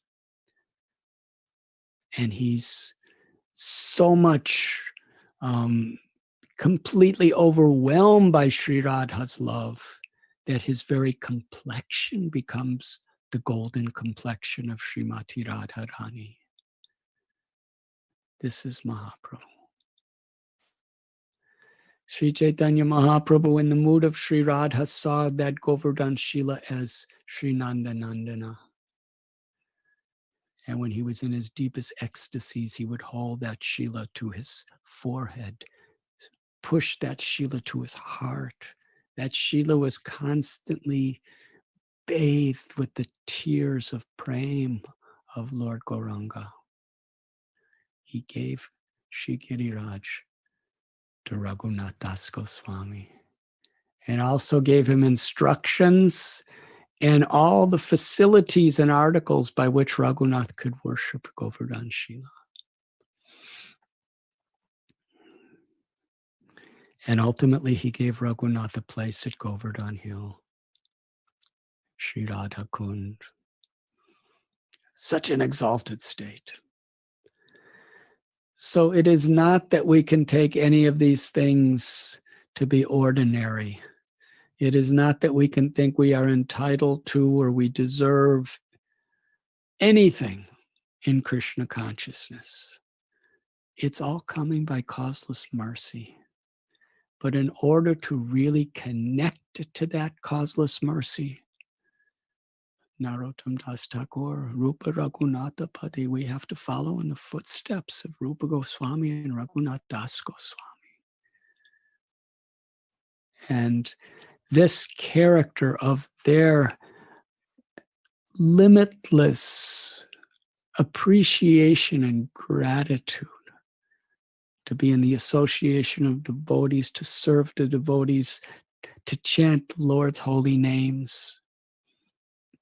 And he's so much completely overwhelmed by Sri Radha's love that his very complexion becomes the golden complexion of Srimati Radharani. This is Mahaprabhu. Sri Chaitanya Mahaprabhu, in the mood of Sri Radha, saw that Govardhan Shila as Sri Nanda Nandana. And when he was in his deepest ecstasies, he would hold that Shila to his forehead, push that Shila to his heart. That Shila was constantly bathed with the tears of prema of Lord Gauranga. He gave Shri Giriraj to Raghunath Das Goswami, and also gave him instructions and all the facilities and articles by which Raghunath could worship Govardhan Shila. And ultimately, he gave Raghunath a place at Govardhan Hill, Sri Radha Kund. Such an exalted state. So it is not that we can take any of these things to be ordinary. It is not that we can think we are entitled to or we deserve anything in Krishna consciousness. It's all coming by causeless mercy. But in order to really connect to that causeless mercy, Narottam Das Thakur, Rupa Raghunatha Pati, we have to follow in the footsteps of Rupa Goswami and Raghunath Das Goswami. And this character of their limitless appreciation and gratitude to be in the association of devotees, to serve the devotees, to chant the Lord's holy names.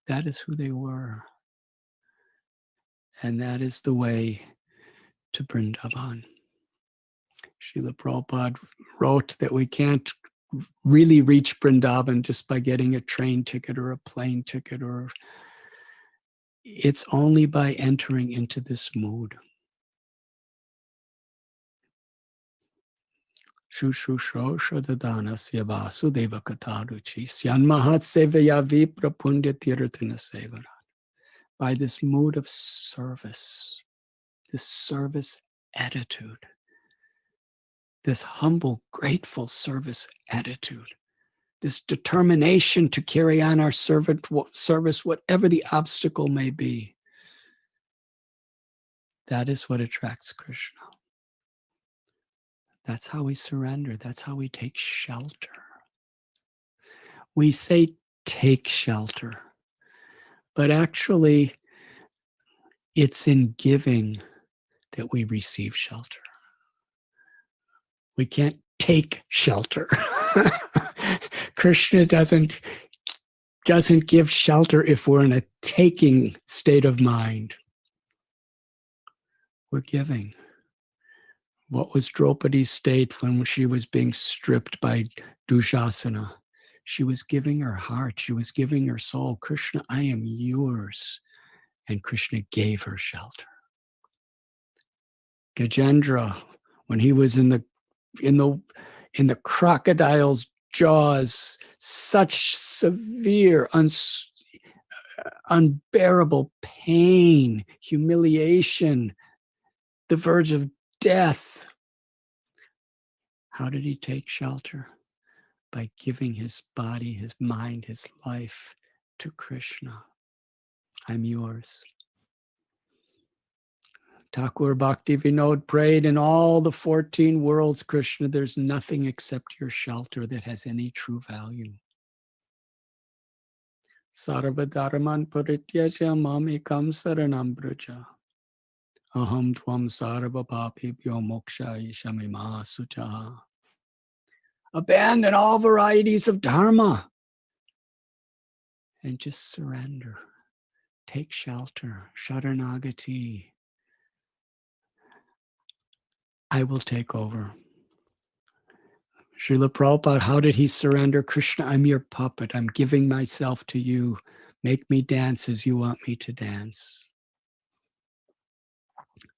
That is who they were. And that is the way to Vrindavan. Srila Prabhupada wrote that we can't really reach Vrindavan just by getting a train ticket or a plane ticket, or it's only by entering into this mood. Shushushosha dadanasya vasudeva kataruchi syanmahat sevaya vipra pundya tirthana sevara. By this mood of service, this service attitude, this humble, grateful service attitude, this determination to carry on our service, whatever the obstacle may be, that is what attracts Krishna. That's how we surrender. That's how we take shelter. We say take shelter, but actually it's in giving that we receive shelter. We can't take shelter. Krishna doesn't give shelter if we're in a taking state of mind. We're giving. What was Draupadi's state when she was being stripped by Dushasana? She was giving her heart. She was giving her soul. Krishna, I am yours. And Krishna gave her shelter. Gajendra, when he was in the crocodile's jaws, such severe, unbearable pain, humiliation, the verge of death. How did he take shelter? By giving his body, his mind, his life to Krishna. I'm yours. Thakur Bhakti Vinod prayed, in all the 14 worlds, Krishna, there's nothing except your shelter that has any true value. Sarva dharman parityaja mamekam saranam braja. Aham tvam sarva papibhyo mokshayishami suchaha. Abandon all varieties of dharma and just surrender. Take shelter. Sharanagati. I will take over. Srila Prabhupada, how did he surrender? Krishna, I'm your puppet. I'm giving myself to you. Make me dance as you want me to dance.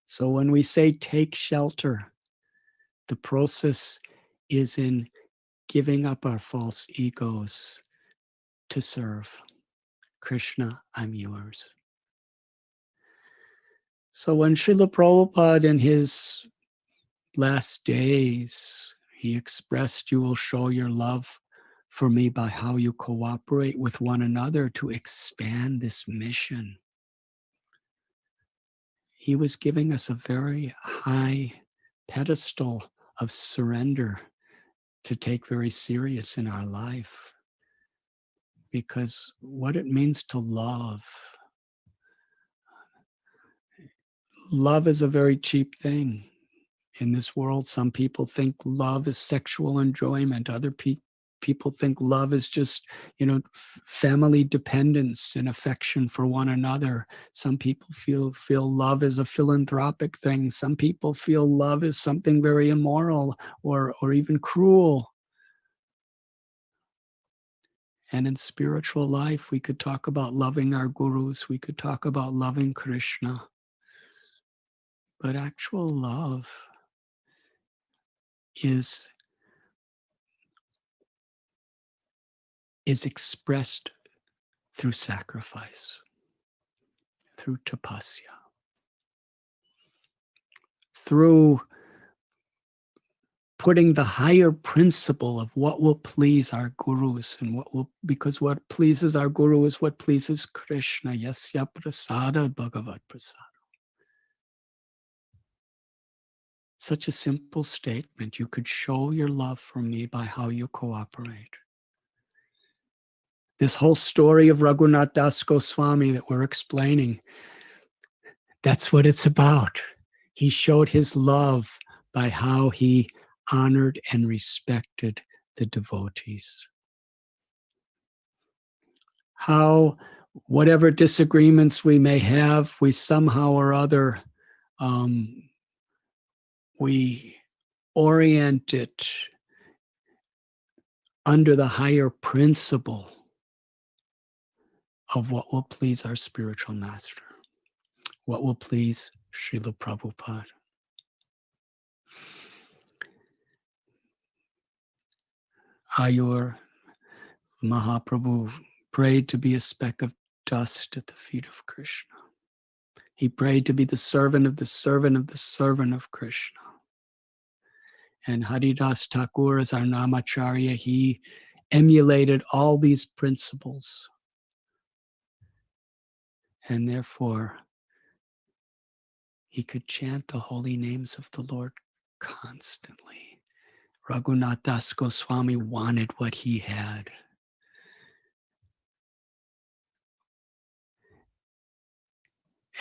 So when we say take shelter, the process is in giving up our false egos to serve. Krishna, I'm yours. So when Srila Prabhupada in his last days, he expressed, you will show your love for me by how you cooperate with one another to expand this mission. He was giving us a very high pedestal of surrender to take very serious in our life. Because what it means to love is a very cheap thing. In this world, some people think love is sexual enjoyment. Other people think love is just, family dependence and affection for one another. Some people feel love is a philanthropic thing. Some people feel love is something very immoral or even cruel. And in spiritual life, we could talk about loving our gurus. We could talk about loving Krishna. But actual love is expressed through sacrifice, through tapasya, through putting the higher principle of what will please our gurus and because what pleases our guru is what pleases Krishna. Yasya prasada bhagavat prasada. Such a simple statement. You could show your love for me by how you cooperate. This whole story of Raghunath Das Goswami that we're explaining, that's what it's about. He showed his love by how he honored and respected the devotees. How, whatever disagreements we may have, we somehow or other, we orient it under the higher principle of what will please our spiritual master, what will please Srila Prabhupada. Ayur Mahaprabhu prayed to be a speck of dust at the feet of Krishna. He prayed to be the servant of the servant of the servant of Krishna. And Haridas Thakur, as our Namacharya, he emulated all these principles. And therefore, he could chant the holy names of the Lord constantly. Raghunath Das Goswami wanted what he had.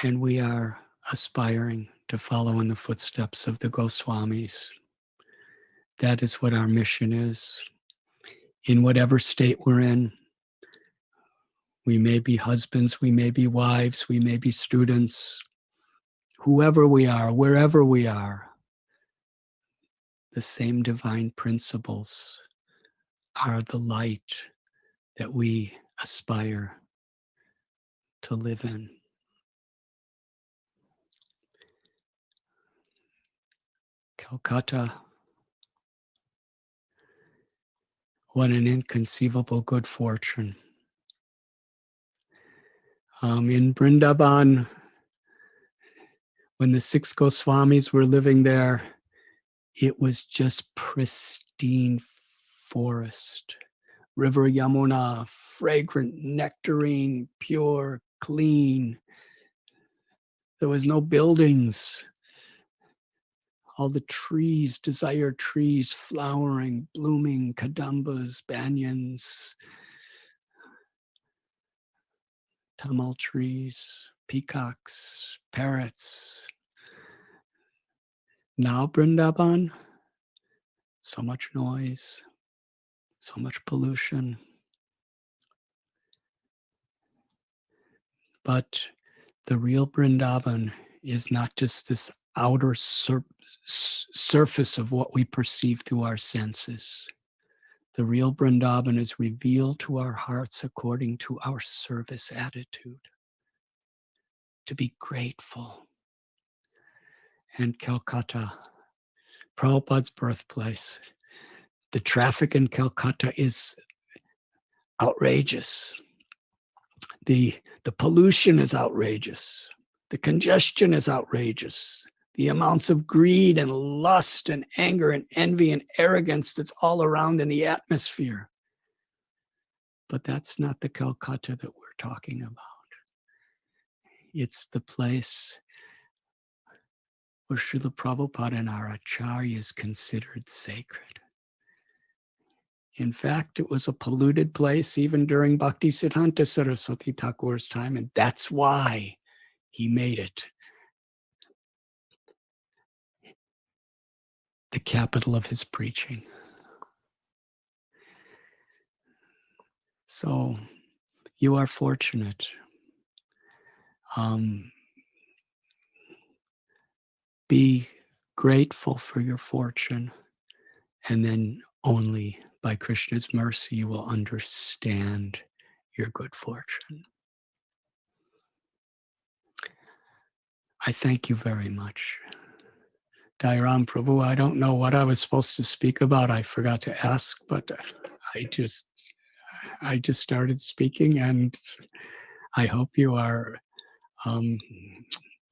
And we are aspiring to follow in the footsteps of the Goswamis. That is what our mission is. In whatever state we're in, we may be husbands, we may be wives, we may be students, whoever we are, wherever we are, the same divine principles are the light that we aspire to live in. Kolkata, what an inconceivable good fortune. In Vrindavan, when the 6 Goswamis were living there, it was just pristine forest. River Yamuna, fragrant, nectarine, pure, clean. There was no buildings. All the trees, desired trees, flowering, blooming, kadambas, banyans, tamal trees, peacocks, parrots. Now Vrindavan, so much noise, so much pollution. But the real Vrindavan is not just this outer surface of what we perceive through our senses. The real Vrindavan is revealed to our hearts according to our service attitude. To be grateful. And Calcutta, Prabhupada's birthplace, the traffic in Calcutta is outrageous. The pollution is outrageous. The congestion is outrageous. The amounts of greed and lust and anger and envy and arrogance that's all around in the atmosphere. But that's not the Calcutta that we're talking about. It's the place where Srila Prabhupada and our acharyas considered sacred. In fact, it was a polluted place even during Bhakti Siddhanta Saraswati Thakur's time, and that's why he made it the capital of his preaching. So you are fortunate. Be grateful for your fortune, and then only by Krishna's mercy you will understand your good fortune. I thank you very much. Dairam Prabhu, I don't know what I was supposed to speak about. I forgot to ask, but I just started speaking, and I hope you are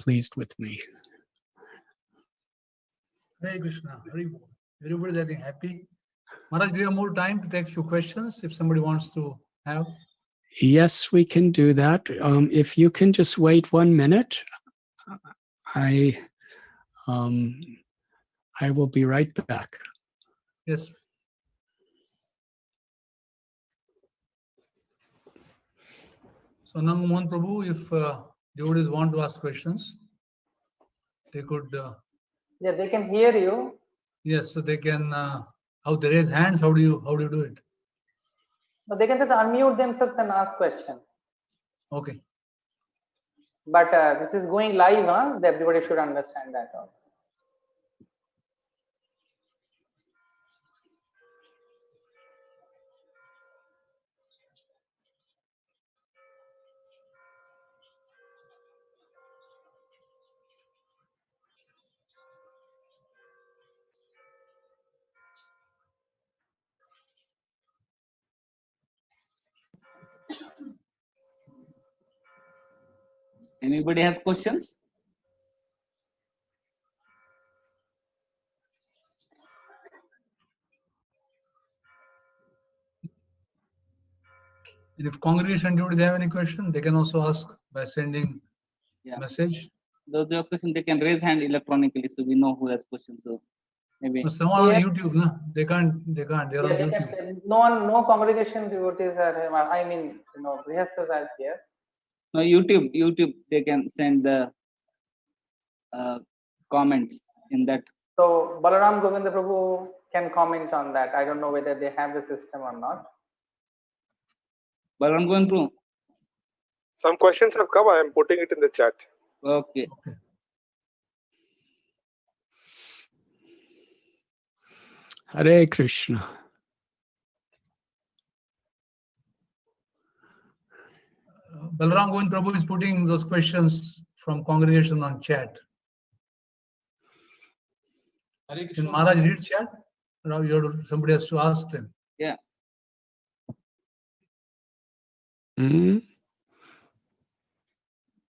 pleased with me. Hare Krishna, Hare Bol. Everybody's, I think, happy. Maharaj, do you have more time to take a few questions if somebody wants to have? Yes, we can do that. If you can just wait 1 minute, I will be right back. Yes. So, Nangamohan Prabhu, if devotees want to ask questions, they could. Yeah, they can hear you. Yes, so they can. How they raise hands? How do you do it? But they can just unmute themselves and ask questions. Okay. But this is going live, huh? Everybody should understand that also. Anybody has questions? And if congregation devotees have any question, they can also ask by sending Yeah. message. Those who have questions, they can raise hand electronically, so we know who has questions. So Maybe. But someone on Yes. YouTube, no? They can't. They're on Yeah, they YouTube. can, no congregation devotees are here. I mean, grihasthas are here. No, YouTube, they can send the comments in that. So Balaram Govinda Prabhu can comment on that. I don't know whether they have the system or not. Balaram going through. Some questions have come. I am putting it in the chat. Okay. Hare Krishna. Balaram Govind Prabhu is putting those questions from congregation on chat. Can Maharaj read chat? Or somebody has to ask them. Yeah. Hmm?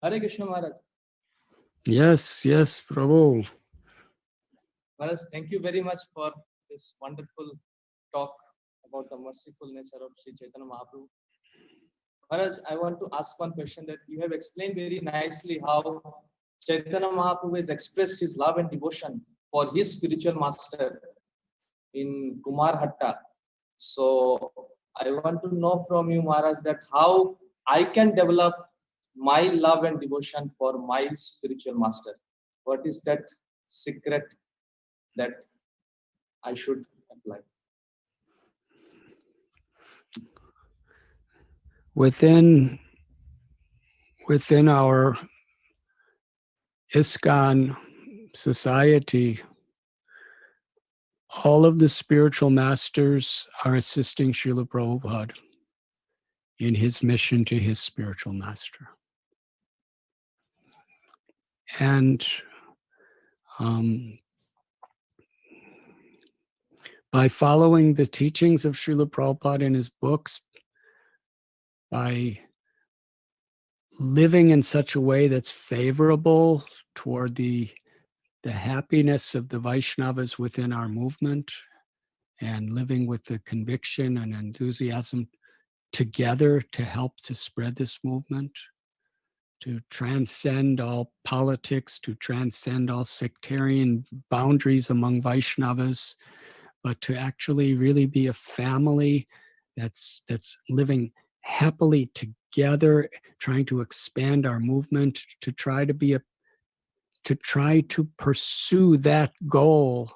Hare Krishna Maharaj. Yes, Prabhu. Maharaj, thank you very much for this wonderful talk about the merciful nature of Sri Chaitanya Mahaprabhu. Maharaj, I want to ask one question that you have explained very nicely how Chaitanya Mahaprabhu has expressed his love and devotion for his spiritual master in Kumarhatta. So I want to know from you, Maharaj, that how I can develop my love and devotion for my spiritual master. What is that secret that I should apply? Within our ISKCON society, all of the spiritual masters are assisting Srila Prabhupada in his mission to his spiritual master. And by following the teachings of Srila Prabhupada in his books, by living in such a way that's favorable toward the happiness of the Vaishnavas within our movement, and living with the conviction and enthusiasm together to help to spread this movement, to transcend all politics, to transcend all sectarian boundaries among Vaishnavas, but to actually really be a family that's living happily together, trying to expand our movement, to try to pursue that goal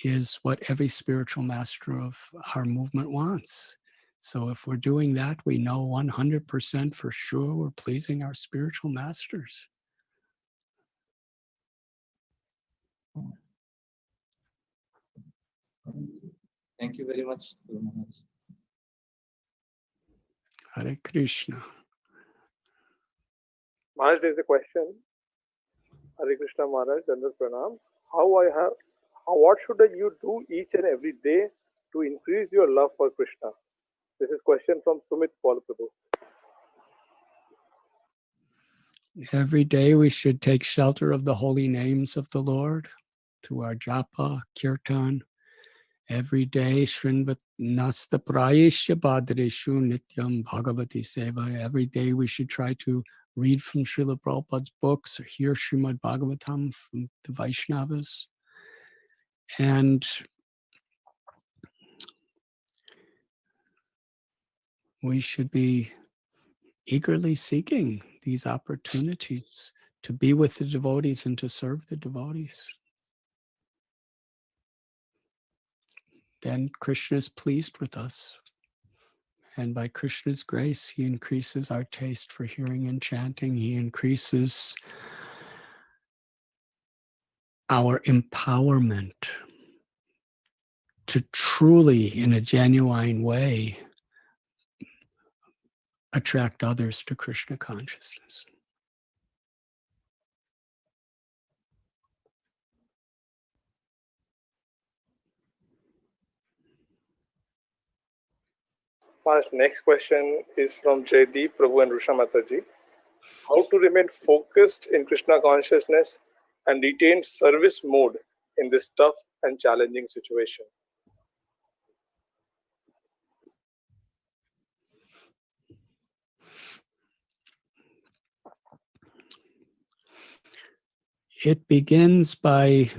is what every spiritual master of our movement wants. So if we're doing that, we know 100% for sure we're pleasing our spiritual masters. Thank you very much, Guru Maharaj. Hare Krishna. Maharaj, there is a question. Hare Krishna Maharaj, Dandar Pranam. What should you do each and every day to increase your love for Krishna? This is a question from Sumit Paul Prabhu. Every day we should take shelter of the holy names of the Lord through our japa, kirtan. Every day, Shrinvat Nasta Prayesha Bhadreshu Nityam Bhagavati Seva. Every day we should try to read from Srila Prabhupada's books or hear Srimad Bhagavatam from the Vaishnavas. And we should be eagerly seeking these opportunities to be with the devotees and to serve the devotees. Then Krishna is pleased with us. And by Krishna's grace, he increases our taste for hearing and chanting. He increases our empowerment to truly, in a genuine way, attract others to Krishna consciousness. Maharaj, next question is from Jaydeep Prabhu and Rusha Mataji. How to remain focused in Krishna consciousness and retain service mode in this tough and challenging situation? It begins by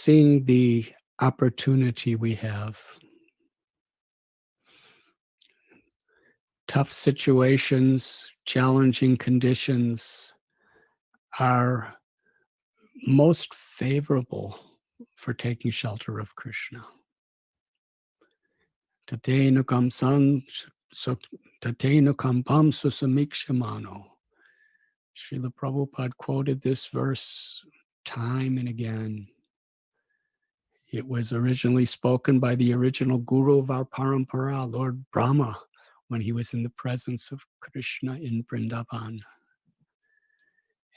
seeing the opportunity we have. Tough situations, challenging conditions are most favorable for taking shelter of Krishna. Tatenukam pam susamikshamano. Srila Prabhupada quoted this verse time and again. It was originally spoken by the original guru of our parampara, Lord Brahma, when he was in the presence of Krishna in Vrindavan.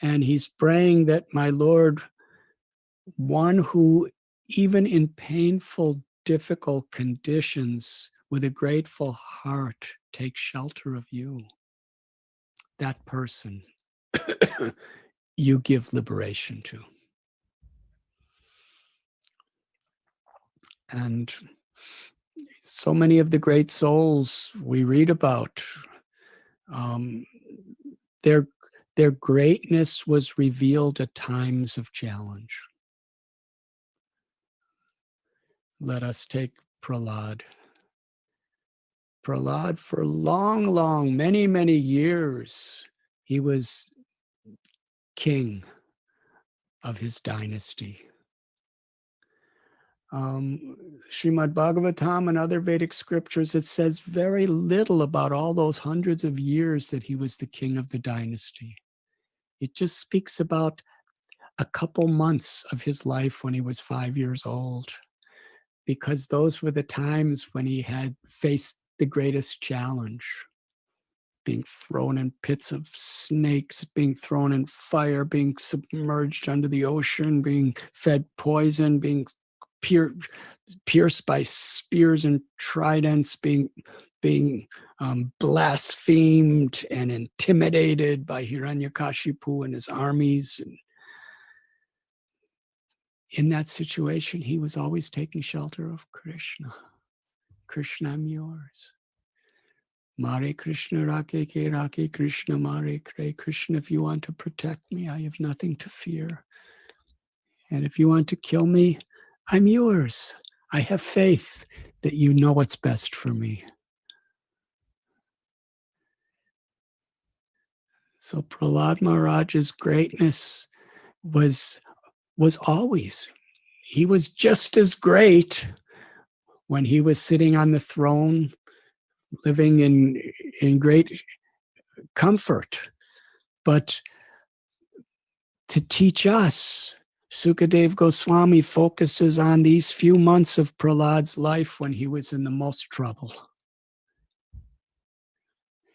And he's praying that my Lord, one who even in painful, difficult conditions, with a grateful heart, takes shelter of you, that person you give liberation to. And so many of the great souls we read about, their greatness was revealed at times of challenge. Let us take Prahlad. Prahlad, for many years, he was king of his dynasty. Srimad Bhagavatam and other Vedic scriptures, it says very little about all those hundreds of years that he was the king of the dynasty. It just speaks about a couple months of his life when he was 5 years old, because those were the times when he had faced the greatest challenge. Being thrown in pits of snakes, being thrown in fire, being submerged under the ocean, being fed poison, being pierced by spears and tridents, being blasphemed and intimidated by Hiranyakashipu and his armies. And in that situation, he was always taking shelter of Krishna. Krishna, I'm yours. Mare Krishna, Rake Ke Rake Krishna, Mare Kre. Krishna, if you want to protect me, I have nothing to fear. And if you want to kill me, I'm yours. I have faith that you know what's best for me. So Prahlad Maharaj's greatness was always, he was just as great when he was sitting on the throne, living in great comfort. But to teach us, Sukadev Goswami focuses on these few months of Prahlad's life when he was in the most trouble.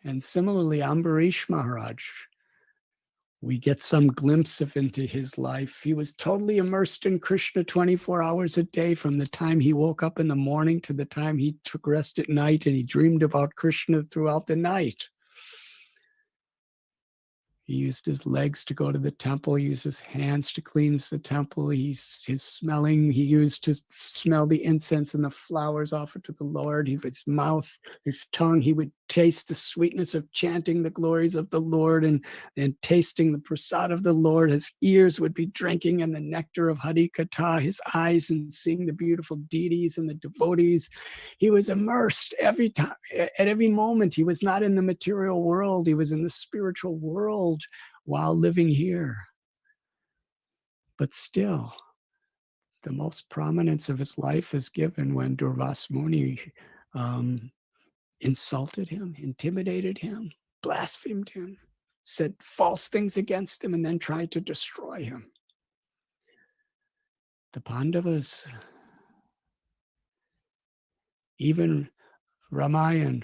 And similarly, Ambarish Maharaj, we get some glimpse into his life. He was totally immersed in Krishna 24 hours a day, from the time he woke up in the morning to the time he took rest at night, and he dreamed about Krishna throughout the night. He used his legs to go to the temple. He used his hands to cleanse the temple. He used to smell the incense and the flowers offered to the Lord. His mouth, his tongue, he would taste the sweetness of chanting the glories of the Lord and tasting the prasad of the Lord. His ears would be drinking in the nectar of Hari Katha, his eyes and seeing the beautiful deities and the devotees. He was immersed every time, at every moment. He was not in the material world. He was in the spiritual world while living here. But still, the most prominence of his life is given when Durvas Muni insulted him, intimidated him, blasphemed him, said false things against him, and then tried to destroy him. The Pandavas, even Ramayan,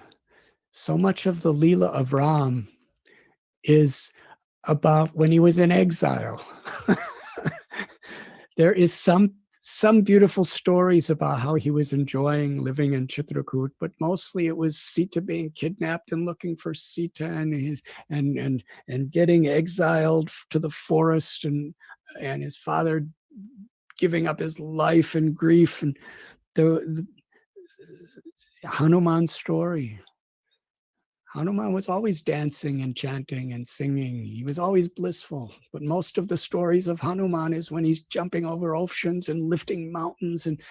so much of the Leela of Ram is about when he was in exile. There is some beautiful stories about how he was enjoying living in Chitrakoot, but mostly it was Sita being kidnapped and looking for Sita, and getting exiled to the forest, and his father giving up his life in grief, and the Hanuman story. Hanuman was always dancing and chanting and singing. He was always blissful. But most of the stories of Hanuman is when he's jumping over oceans and lifting mountains and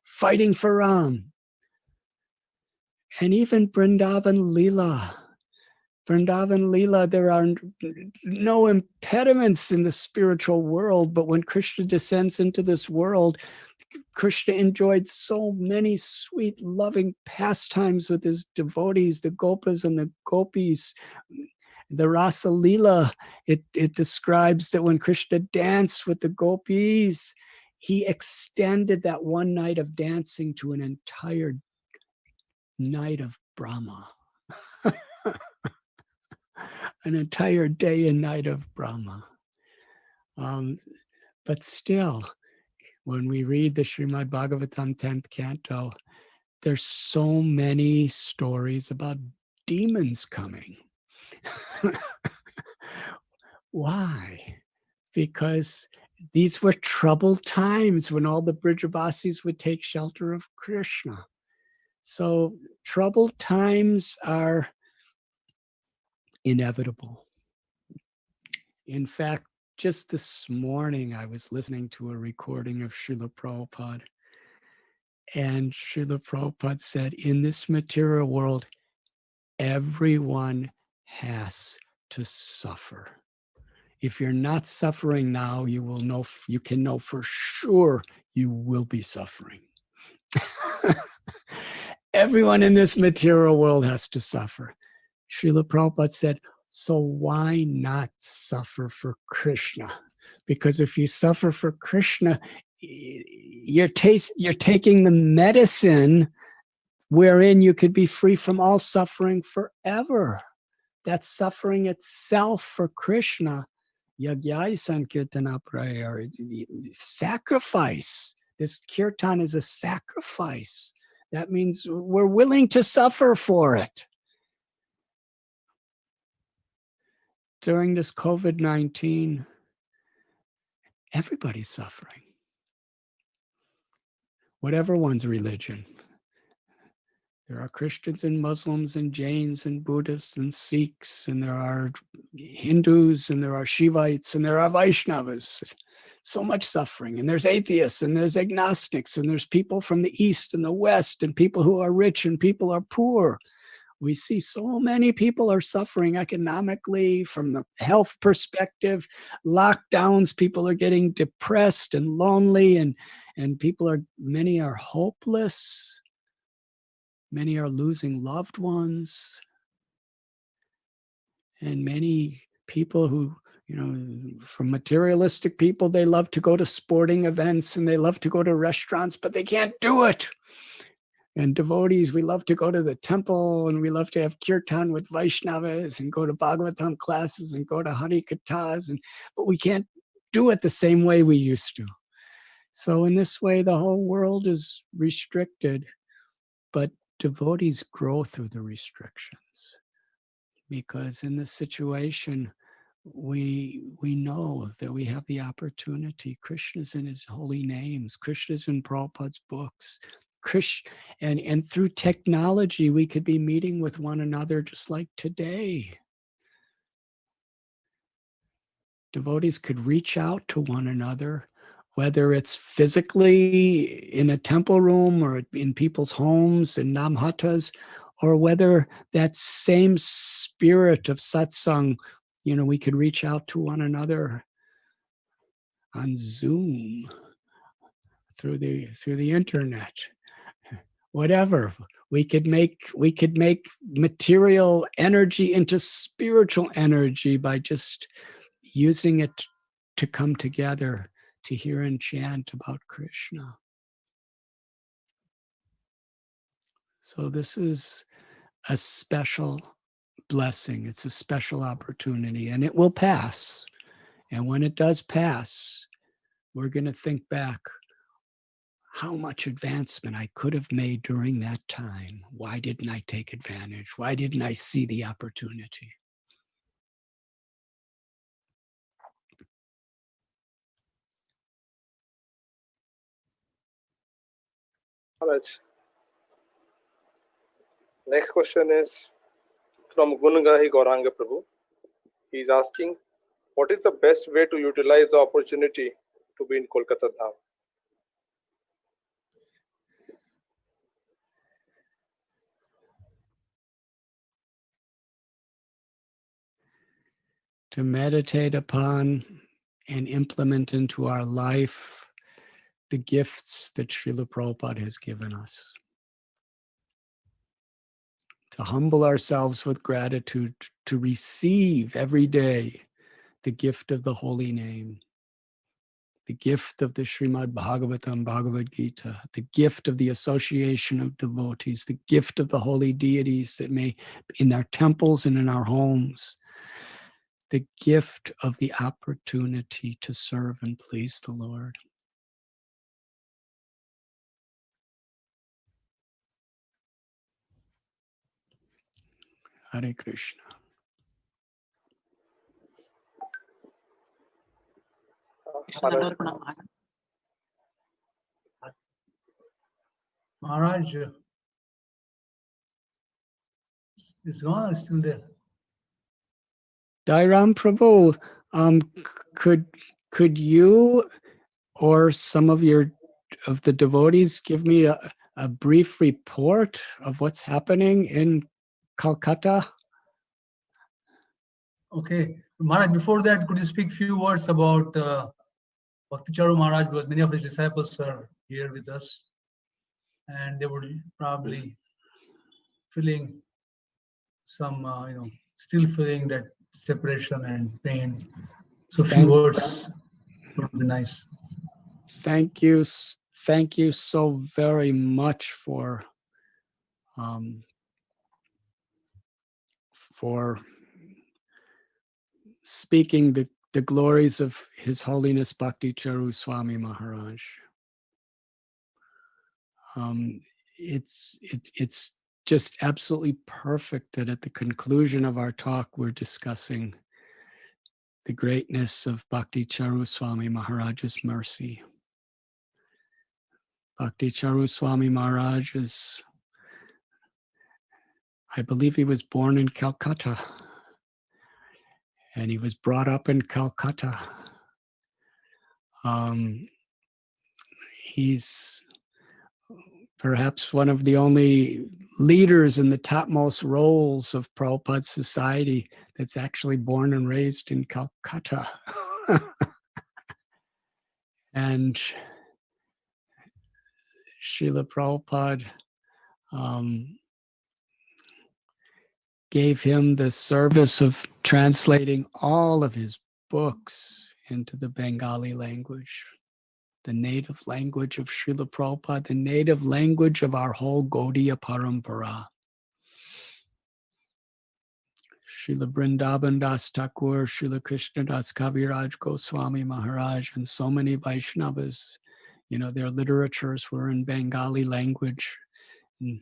fighting for Ram. And even Vrindavan Leela. Vrindavan Leela, there are no impediments in the spiritual world, but when Krishna descends into this world, Krishna enjoyed so many sweet, loving pastimes with his devotees, the Gopas and the Gopis. The Rasa Leela, it describes that when Krishna danced with the Gopis, he extended that one night of dancing to an entire night of Brahma. An entire day and night of Brahma. But still, when we read the Srimad Bhagavatam 10th canto, there's so many stories about demons coming. Why? Because these were troubled times when all the Brijabasis would take shelter of Krishna. So troubled times are inevitable. In fact, just this morning, I was listening to a recording of Srila Prabhupada, and Srila Prabhupada said, in this material world, everyone has to suffer. If you're not suffering now, you can know for sure you will be suffering. Everyone in this material world has to suffer. Srila Prabhupada said, so why not suffer for Krishna? Because if you suffer for Krishna, you're taking the medicine wherein you could be free from all suffering forever. That's suffering itself for Krishna. Yagyai Sankirtana prayer, sacrifice. This kirtan is a sacrifice. That means we're willing to suffer for it. During this COVID-19, everybody's suffering. Whatever one's religion. There are Christians and Muslims and Jains and Buddhists and Sikhs, and there are Hindus and there are Shivites and there are Vaishnavas. So much suffering. And there's atheists and there's agnostics and there's people from the East and the West and people who are rich and people are poor. We see so many people are suffering economically from the health perspective, lockdowns, people are getting depressed and lonely, and many are hopeless. Many are losing loved ones. And many people who, from materialistic people, they love to go to sporting events and they love to go to restaurants, but they can't do it. And devotees, we love to go to the temple and we love to have kirtan with Vaishnavas and go to Bhagavatam classes and go to Hari Kathas, but we can't do it the same way we used to. So in this way, the whole world is restricted, but devotees grow through the restrictions. Because in this situation, we know that we have the opportunity. Krishna's in his holy names. Krishna's in Prabhupada's books. And through technology, we could be meeting with one another just like today. Devotees could reach out to one another, whether it's physically in a temple room or in people's homes and namhatas, or whether that same spirit of satsang, we could reach out to one another on Zoom, through the internet. Whatever, we could make material energy into spiritual energy by just using it to come together to hear and chant about Krishna. So this is a special blessing. It's a special opportunity, and it will pass. And when it does pass, we're going to think back, how much advancement I could have made during that time. Why didn't I take advantage? Why didn't I see the opportunity? Maharaj. Next question is from Gungahi Gauranga Prabhu. He's asking, what is the best way to utilize the opportunity to be in Kolkata Dham? To meditate upon and implement into our life the gifts that Srila Prabhupada has given us. To humble ourselves with gratitude, to receive every day the gift of the holy name, the gift of the Srimad Bhagavatam, Bhagavad Gita, the gift of the association of devotees, the gift of the holy deities that may, in our temples and in our homes, the gift of the opportunity to serve and please the Lord. Hare Krishna. Maharaj is gone or still there? Dairam Prabhu, could you or some of the devotees give me a brief report of what's happening in Calcutta? Okay. Maharaj, before that, could you speak few words about Bhakti Charu Maharaj, because many of his disciples are here with us and they would probably feeling some, still feeling that separation and pain. So few words would be nice. Thank you so very much for speaking the glories of His Holiness Bhakti Charu Swami Maharaj. It's just absolutely perfect that at the conclusion of our talk we're discussing the greatness of Bhakti Charu Swami Maharaj's mercy. Bhakti Charu Swami Maharaj I believe he was born in Calcutta and he was brought up in Calcutta. He's perhaps one of the only leaders in the topmost roles of Prabhupada society that's actually born and raised in Calcutta. And Srila Prabhupada gave him the service of translating all of his books into the Bengali language, the native language of Srila Prabhupada, the native language of our whole Gaudiya Parampara. Srila Vrindavan Das Thakur, Srila Krishna Das Kaviraj Goswami Maharaj, and so many Vaishnavas, their literatures were in Bengali language. And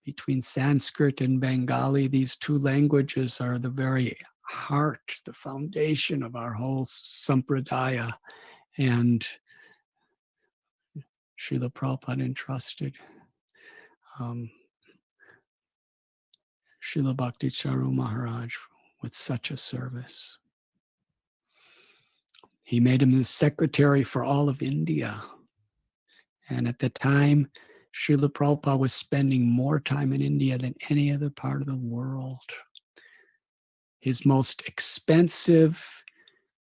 between Sanskrit and Bengali, these two languages are the very heart, the foundation of our whole sampradaya. And Srila Prabhupada entrusted Srila Bhakti Charu Maharaj with such a service. He made him the secretary for all of India. And at the time, Srila Prabhupada was spending more time in India than any other part of the world. His most expensive,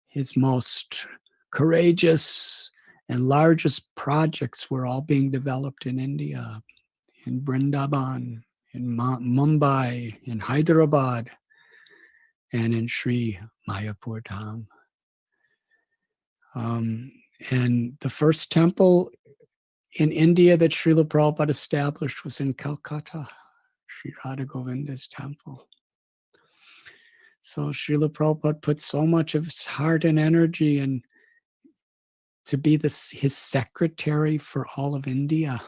his most courageous and largest projects were all being developed in India, in Vrindavan, in Mumbai, in Hyderabad, and in Sri Mayapur Dham. And the first temple in India that Srila Prabhupada established was in Calcutta, Sri Radha Govinda's temple. So Srila Prabhupada put so much of his heart and energy in to be his secretary for all of India,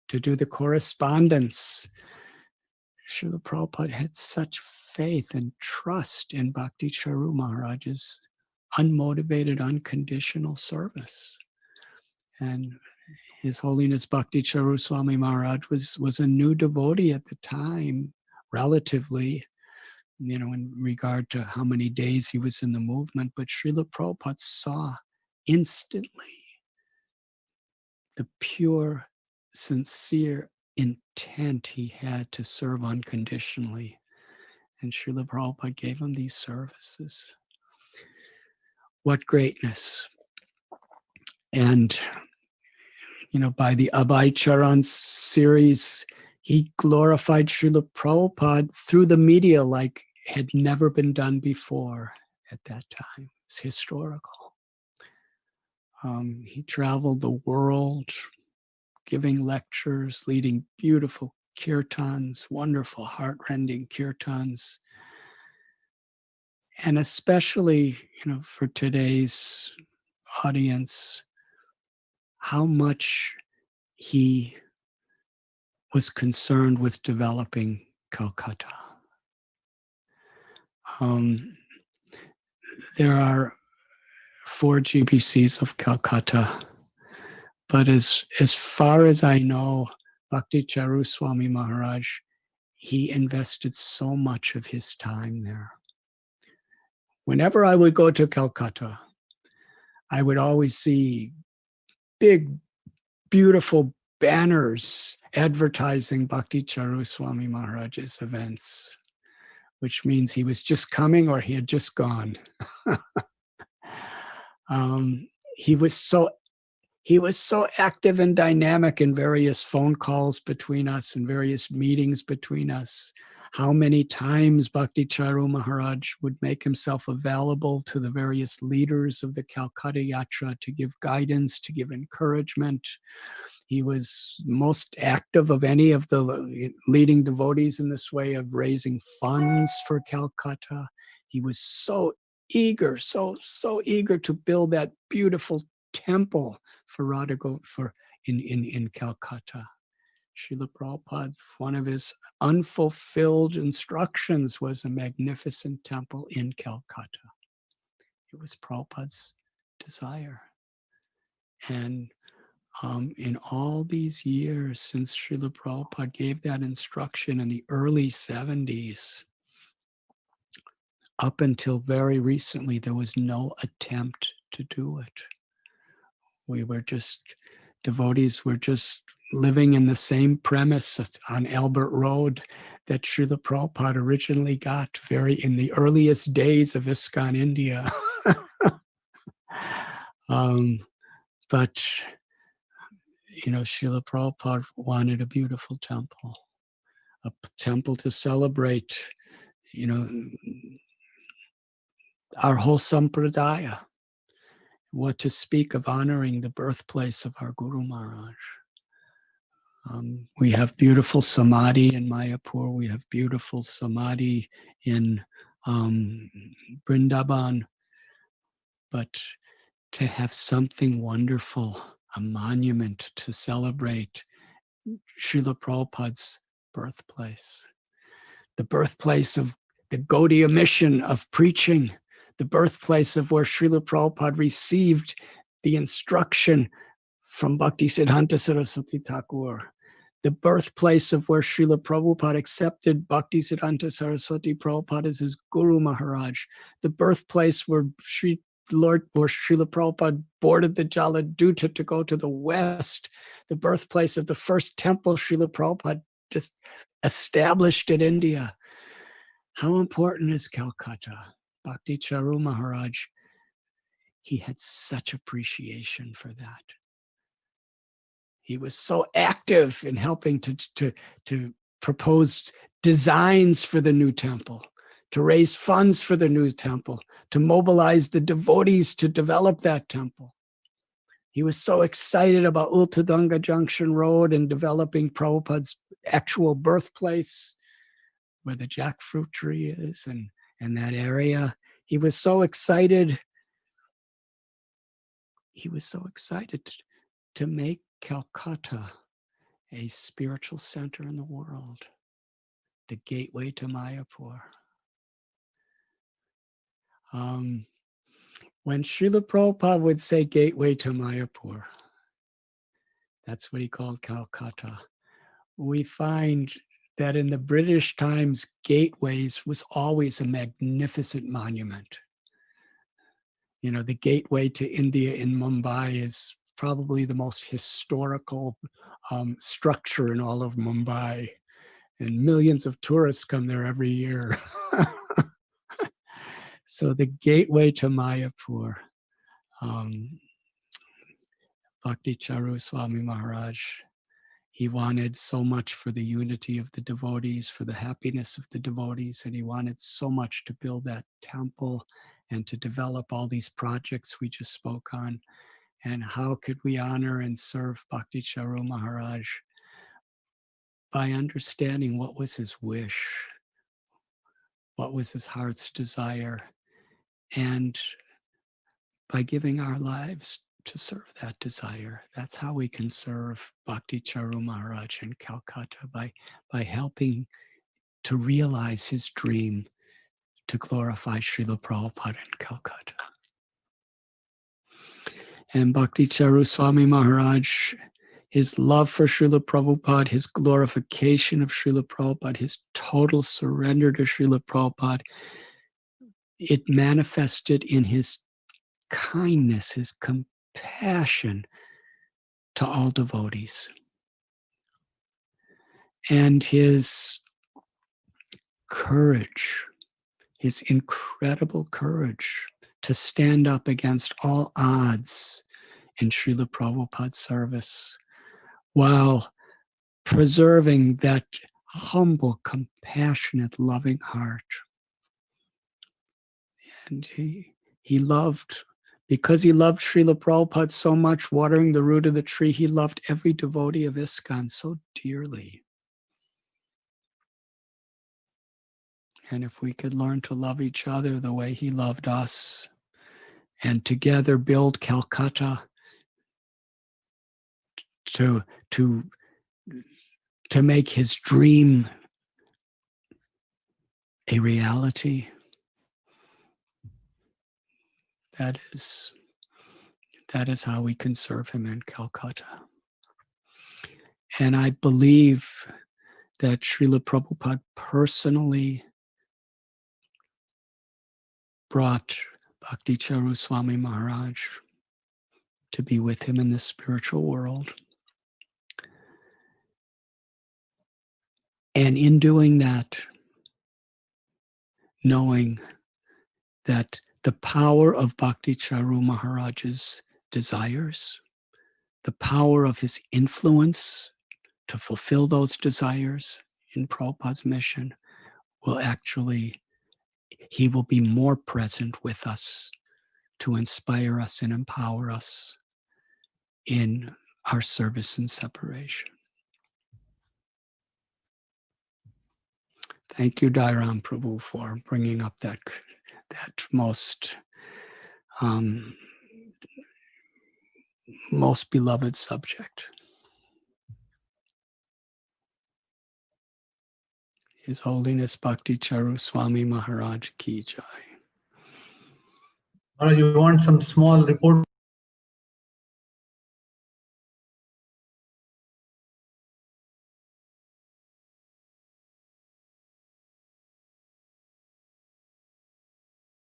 to do the correspondence. Srila Prabhupada had such faith and trust in Bhakti Charu Maharaj's unmotivated, unconditional service. And His Holiness Bhakti Charu Swami Maharaj was a new devotee at the time, relatively, in regard to how many days he was in the movement, but Srila Prabhupada saw instantly the pure, sincere intent he had to serve unconditionally. And Srila Prabhupada gave him these services. What greatness. And, by the Abhay Charan series, he glorified Srila Prabhupada through the media like had never been done before at that time. It's historical. He traveled the world giving lectures, leading beautiful kirtans, wonderful heart-rending kirtans. And especially, for today's audience, how much he was concerned with developing Kolkata. There are 4 GBCs of Calcutta, but as far as I know, Bhakti Charu Swami Maharaj, he invested so much of his time there. Whenever I would go to Calcutta, I would always see big, beautiful banners advertising Bhakti Charu Swami Maharaj's events, which means he was just coming or he had just gone. He was so active and dynamic in various phone calls between us and various meetings between us. How many times Bhakti Charu Maharaj would make himself available to the various leaders of the Calcutta Yatra to give guidance, to give encouragement. He was most active of any of the leading devotees in this way of raising funds for Calcutta. He was so eager, so eager to build that beautiful temple for Radha in Calcutta. Srila Prabhupada, one of his unfulfilled instructions was a magnificent temple in Calcutta. It was Prabhupada's desire. And in all these years since Srila Prabhupada gave that instruction in the early 70s, up until very recently, there was no attempt to do it. Devotees were just living in the same premise on Albert Road that Srila Prabhupada originally got in the earliest days of ISKCON India. But Srila Prabhupada wanted a beautiful temple, a temple to celebrate, our whole sampradaya. What to speak of honoring the birthplace of our Guru Maharaj. We have beautiful samadhi in Mayapur. We have beautiful samadhi in Vrindavan. But to have something wonderful, a monument to celebrate Srila Prabhupada's birthplace, the birthplace of the Gaudiya mission of preaching, the birthplace of where Srila Prabhupada received the instruction from Bhaktisiddhanta Saraswati Thakur, the birthplace of where Srila Prabhupada accepted Bhaktisiddhanta Saraswati Prabhupada as his Guru Maharaj, the birthplace where Srila Prabhupada boarded the Jaladuta to go to the west, the birthplace of the first temple Srila Prabhupada just established in India. How important is Calcutta? Bhakti Charu Maharaj, he had such appreciation for that. He was so active in helping to propose designs for the new temple, to raise funds for the new temple, to mobilize the devotees to develop that temple. He was so excited about Ultadanga Junction Road and developing Prabhupada's actual birthplace, where the jackfruit tree is, and that area. He was so excited. He was so excited to make Calcutta a spiritual center in the world, the gateway to Mayapur. When Srila Prabhupada would say gateway to Mayapur, that's what he called Calcutta. We find that in the British times, gateways was always a magnificent monument. You know, the gateway to India in Mumbai is probably the most historical structure in all of Mumbai. And millions of tourists come there every year. So the gateway to Mayapur, Bhakti Charu Swami Maharaj, he wanted so much for the unity of the devotees, for the happiness of the devotees, and he wanted so much to build that temple and to develop all these projects we just spoke on. And how could we honor and serve Bhakti Charu Maharaj? By understanding what was his wish, what was his heart's desire, and by giving our lives to serve that desire. That's how we can serve Bhakti Charu Maharaj in Calcutta, by helping to realize his dream to glorify Srila Prabhupada in Calcutta. And Bhakti Charu Swami Maharaj, his love for Srila Prabhupada, his glorification of Srila Prabhupada, his total surrender to Srila Prabhupada, it manifested in his kindness, his compassion to all devotees. And his courage, his incredible courage to stand up against all odds in Srila Prabhupada's service, while preserving that humble, compassionate, loving heart. And he loved, because he loved Srila Prabhupada so much, watering the root of the tree, he loved every devotee of ISKCON so dearly. And if we could learn to love each other the way he loved us, and together build Calcutta to make his dream a reality, that is how we can serve him in Calcutta. And I believe that Srila Prabhupada personally brought Bhakti Charu Swami Maharaj to be with him in the spiritual world. And in doing that, knowing that the power of Bhakti Charu Maharaj's desires, the power of his influence to fulfill those desires in Prabhupada's mission, he will be more present with us to inspire us and empower us in our service and separation. Thank you, Dairam Prabhu, for bringing up that most beloved subject. His Holiness Bhakti Charu Swami Maharaj Ki Jai. You want some small report